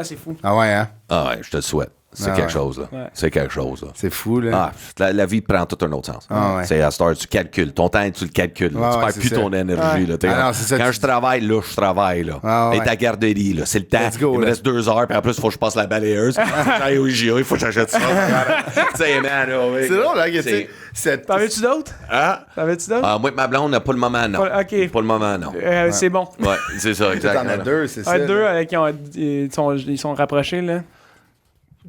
C'est fou. Ah ouais, hein? Ah ouais, je te le souhaite. C'est quelque chose, là. C'est quelque chose, là. C'est fou, là. La vie prend tout un autre sens. C'est à Star, tu calcules. Ton temps, tu le calcules. Tu perds plus ton énergie, là. Quand je travaille, là, je travaille, là. Et ta garderie, là. C'est le temps. Il me reste 2 heures, puis en plus, il faut que je passe la balayeuse. J'aille au IGA, il faut que j'achète ça. C'est drôle, là. T'en veux-tu d'autres? T'en veux-tu d'autres? Moi, ma blonde n'a pas le moment, non. OK. Pas le moment, non. C'est bon. Ouais, c'est ça, exactement. T'en as 2, c'est ça. 2 ils sont rapprochés, là.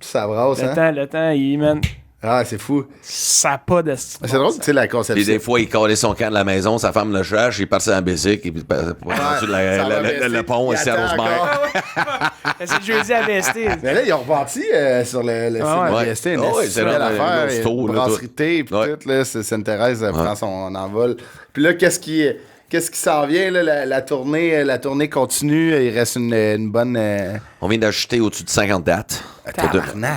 Ça brasse, le temps, il mène. Ah, c'est fou. Ça n'a pas de... C'est drôle, tu sais, la conception. Puis des fois, il collait son camp de la maison, sa femme le cherche, il part en bicycle, et puis le pont, c'est à Rosemère. C'est jeudi à VST. Mais là, ils ont reparti sur le site de VST. C'est belle affaire. Brasserie Thé, puis tout, là, Sainte-Thérèse prend son envol. Puis là, qu'est-ce qui s'en vient, là, la tournée continue, il reste une bonne... On vient d'ajouter au-dessus de 50 dates.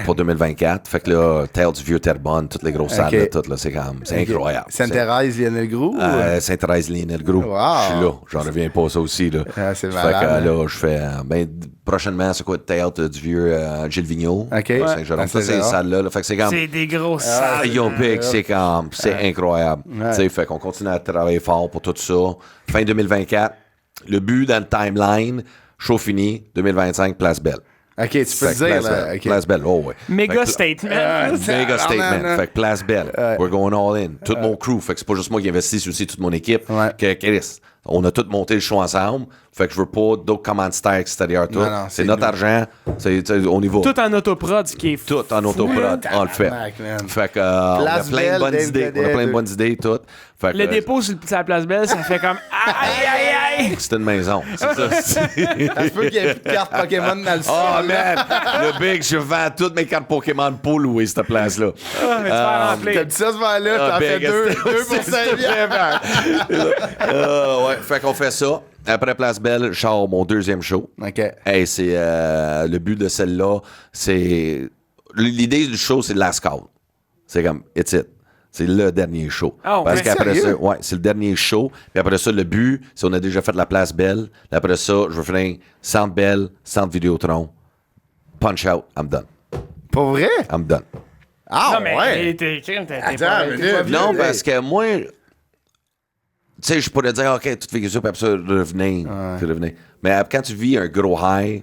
Pour 2024. Fait que là, Terre du Vieux, Terrebonne, toutes les grosses salles, là, toutes, là, c'est incroyable. Sainte-Thérèse, Lionel Groux? Sainte-Thérèse, Lionel Groux. Wow. Je suis là. J'en reviens pas, ça aussi, là. C'est fait malade. que là, je fais... prochainement, c'est quoi, le Théâtre du Vieux Gilles Vigneault. Saint-Jérôme. Ça, c'est les salles-là. Fait que c'est comme... C'est des grosses salles. Yo, big, c'est comme... C'est incroyable. Tu sais, fait qu'on continue à travailler fort pour tout ça. Fin 2024, le but dans le timeline, show fini, 2025, Place Belle. OK, tu peux dire, là. Place Belle, oh ouais. Méga statement. Méga statement. Fait que Place Belle, we're going all in. Tout mon crew, fait que c'est pas juste moi qui investis, c'est aussi toute mon équipe. Que Chris, on a tous monté le show ensemble. Fait que je veux pas d'autres commanditaires extérieurs. Tout. C'est notre argent. On y va. Tout en autoprod, ce qui est fou. Tout en autoprod, on le fait. Fait que on a plein de bonnes idées. On a plein de bonnes idées, tout. Fait que, le dépôt sur la Place Belle, ça fait comme aïe. C'est une maison. C'est ça. Ça se peut qu'il y ait plus de cartes Pokémon dans le sol. Oh man! Le big, je vends toutes mes cartes Pokémon pour louer cette place-là. T'as dit ça ce moment-là, t'en fais deux pour 5 ouais, fait qu'on fait ça. Après Place Belle, je sors mon deuxième show. OK. Hey, c'est le but de celle-là, c'est... L'idée du show, c'est le last call. C'est comme, it's it. C'est le dernier show. Oh, parce qu'après sérieux? ça, c'est le dernier show. Puis après ça, le but, c'est on a déjà fait la Place Belle. Puis après ça, je vais finir Centre Belle, Centre Vidéotron. Punch out, I'm done. Pour vrai? I'm done. Ah, Non, mais ouais. Non, parce que moi... Tu sais, je pourrais dire, OK, tout fait que ça, puis après ça, revenez. Mais quand tu vis un gros high,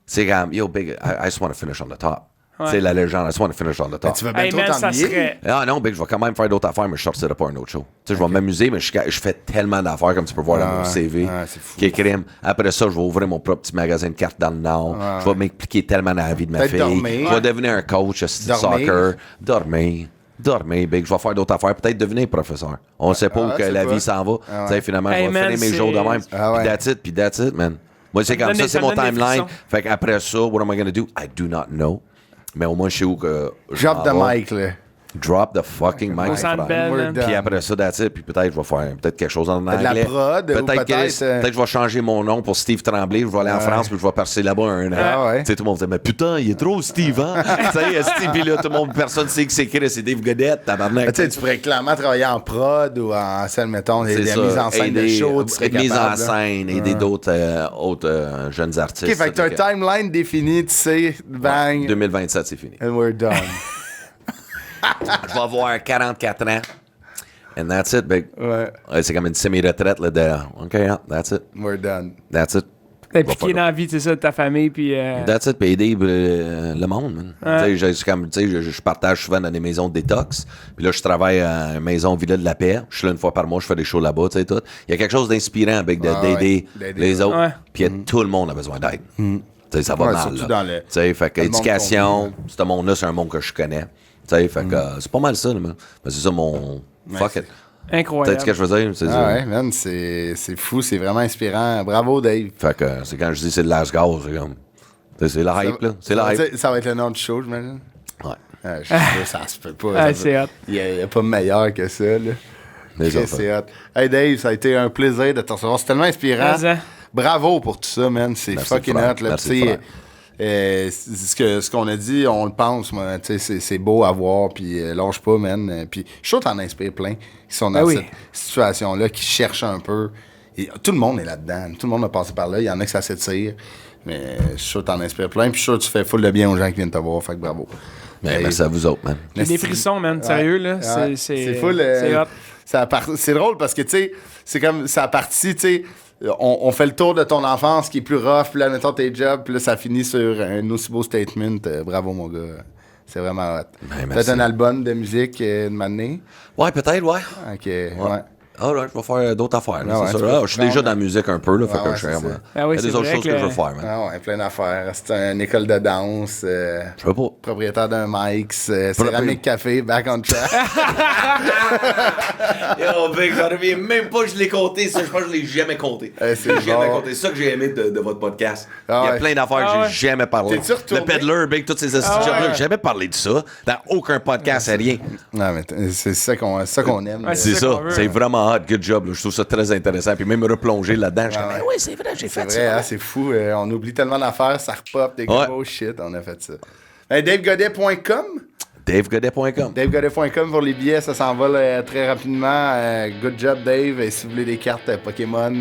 c'est comme, yo, big, I just want to finish on the top. Tu sais, la légende, I just want to finish on the top. Tu vas bien trop t'ennuyer. Ah non, big, je vais quand même faire d'autres affaires, mais je sortirai pas un autre show. Tu sais, je vais m'amuser, mais je fais tellement d'affaires, comme tu peux voir dans mon CV, qui est crime. Après ça, je vais ouvrir mon propre petit magasin de cartes dans le Nord. Je vais m'impliquer tellement dans la vie de ma fille. Je vais devenir un coach de soccer. Dormir, big. Je vais faire d'autres affaires. Peut-être devenir professeur. On ne sait pas où que la vie s'en va. Tu sais, finalement, je vais finir mes jours de même. Puis that's it, man. Moi, c'est comme ça, c'est mon timeline. Fait qu'après ça, what am I going to do? I do not know. Mais au moins, je sais où que... Drop the mic, là. Drop the fucking mic. Puis après ça, that's it. Puis peut-être je vais faire quelque chose en anglais. De la prod, peut-être que je vais changer mon nom pour Steve Tremblay. Je vais aller en France puis je vais passer là-bas un an. Tu sais, tout le monde dit, mais putain, il est trop Steve, hein? Tu sais, Steve, puis là, tout le monde, personne sait que c'est écrit, c'est Dave Godette, tabarnak. Tu sais, tu pourrais clairement travailler en prod ou en scène, mettons, des mises en scène de show. Des mises en scène et d'autres jeunes artistes. OK, fait que tu as un timeline défini, tu sais, bang. 2027, c'est fini. And we're done. Je vais avoir 44 ans. And that's it, big. C'est comme une semi-retraite, là, de... OK, yeah, that's it. We're done. That's it. Impliqué dans la vie, c'est ça, de ta famille, puis... That's it, puis aider le monde, man. Tu sais, je partage souvent dans des maisons de détox. Puis là, je travaille à une maison Villa de la Paix. Je suis là une fois par mois, je fais des shows là-bas, tu sais, tout. Il y a quelque chose d'inspirant, big, d'aider les autres. Puis tout le monde a besoin d'aide. Tu sais, ça va mal, là. Tu sais, fait que éducation, ce monde-là, c'est un monde que je connais. Tu sais, fait que c'est pas mal ça, là, man. C'est ça mon... Fuck it. Incroyable. Tu sais ce que je veux dire? C'est ça. Ouais, man, c'est fou, c'est vraiment inspirant. Bravo, Dave. Fait que c'est quand je dis c'est de l'as gaz, c'est comme... C'est la hype, là. C'est la hype. Ça va être le nom du show, j'imagine? Ouais. Je sais pas, ça se peut pas. C'est hot. Il n'y a pas meilleur que ça, là. C'est hot. Hey, Dave, ça a été un plaisir de te recevoir. C'est tellement inspirant. Bravo pour tout ça, man. C'est fucking hot, là. Ce qu'on a dit, on le pense, moi, c'est beau à voir, puis lâche pas, man. Puis je suis sûr que t'en inspires plein qui sont dans cette situation-là, qui cherchent un peu. Et tout le monde est là-dedans. Tout le monde a passé par là. Il y en a que ça s'étire. Mais je suis sûr que t'en inspires plein. Puis je suis sûr que tu fais full de bien aux gens qui viennent te voir. Fait que bravo. Merci à vous autres, man. J'ai des frissons, man. Sérieux, là. C'est full. C'est hot. C'est drôle parce que, tu sais, c'est comme ça a parti, tu sais. On fait le tour de ton enfance qui est plus rough, puis là, mettons tes jobs, puis là, ça finit sur un aussi beau statement. Bravo, mon gars. C'est vraiment hot. Peut-être un album de musique de m'amener? Ouais, peut-être, ouais. OK, ouais. Alright, je vais faire d'autres affaires. C'est sûr. Je suis déjà dans la musique un peu, là. Fait que je suis il y a des autres choses que je veux faire, man. Ah ouais, plein d'affaires. C'est une école de danse. Je veux pas. Propriétaire d'un Mike's. Céramique Café, back on track. Yo, big, j'en reviens même pas, je l'ai compté. Ça, je pense que je l'ai jamais compté. C'est jamais compté. C'est ça que j'ai aimé de votre podcast. Il y a plein d'affaires que j'ai jamais parlé. Le peddler, big, toutes ces jobs-là, j'ai jamais parlé de ça. Dans aucun podcast, c'est rien. Non, mais c'est ça qu'on aime. C'est ça. C'est vraiment hot. Good job. Je trouve ça très intéressant. Puis même me replonger là-dedans, je suis comme, oui, c'est vrai, j'ai fait ça. C'est vrai, c'est fou. On oublie tellement d'affaires, ça repop, des gros shit. On a fait ça. DaveGodet.com. DaveGodet.com. DaveGodet.com pour les billets, ça s'en va là, très rapidement. Good job, Dave. Et si vous voulez des cartes Pokémon,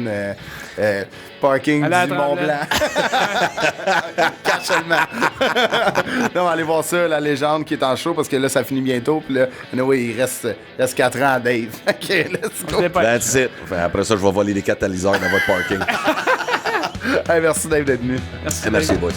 parking du Mont-Blanc. Cachellement. Non, allez voir ça, la légende qui est en show, parce que là, ça finit bientôt. Puis là, anyway, il reste 4 ans à Dave. OK, let's go. That's it. Après ça, je vais voler des catalyseurs dans votre parking. Hey, merci, Dave, d'être venu. Merci boys.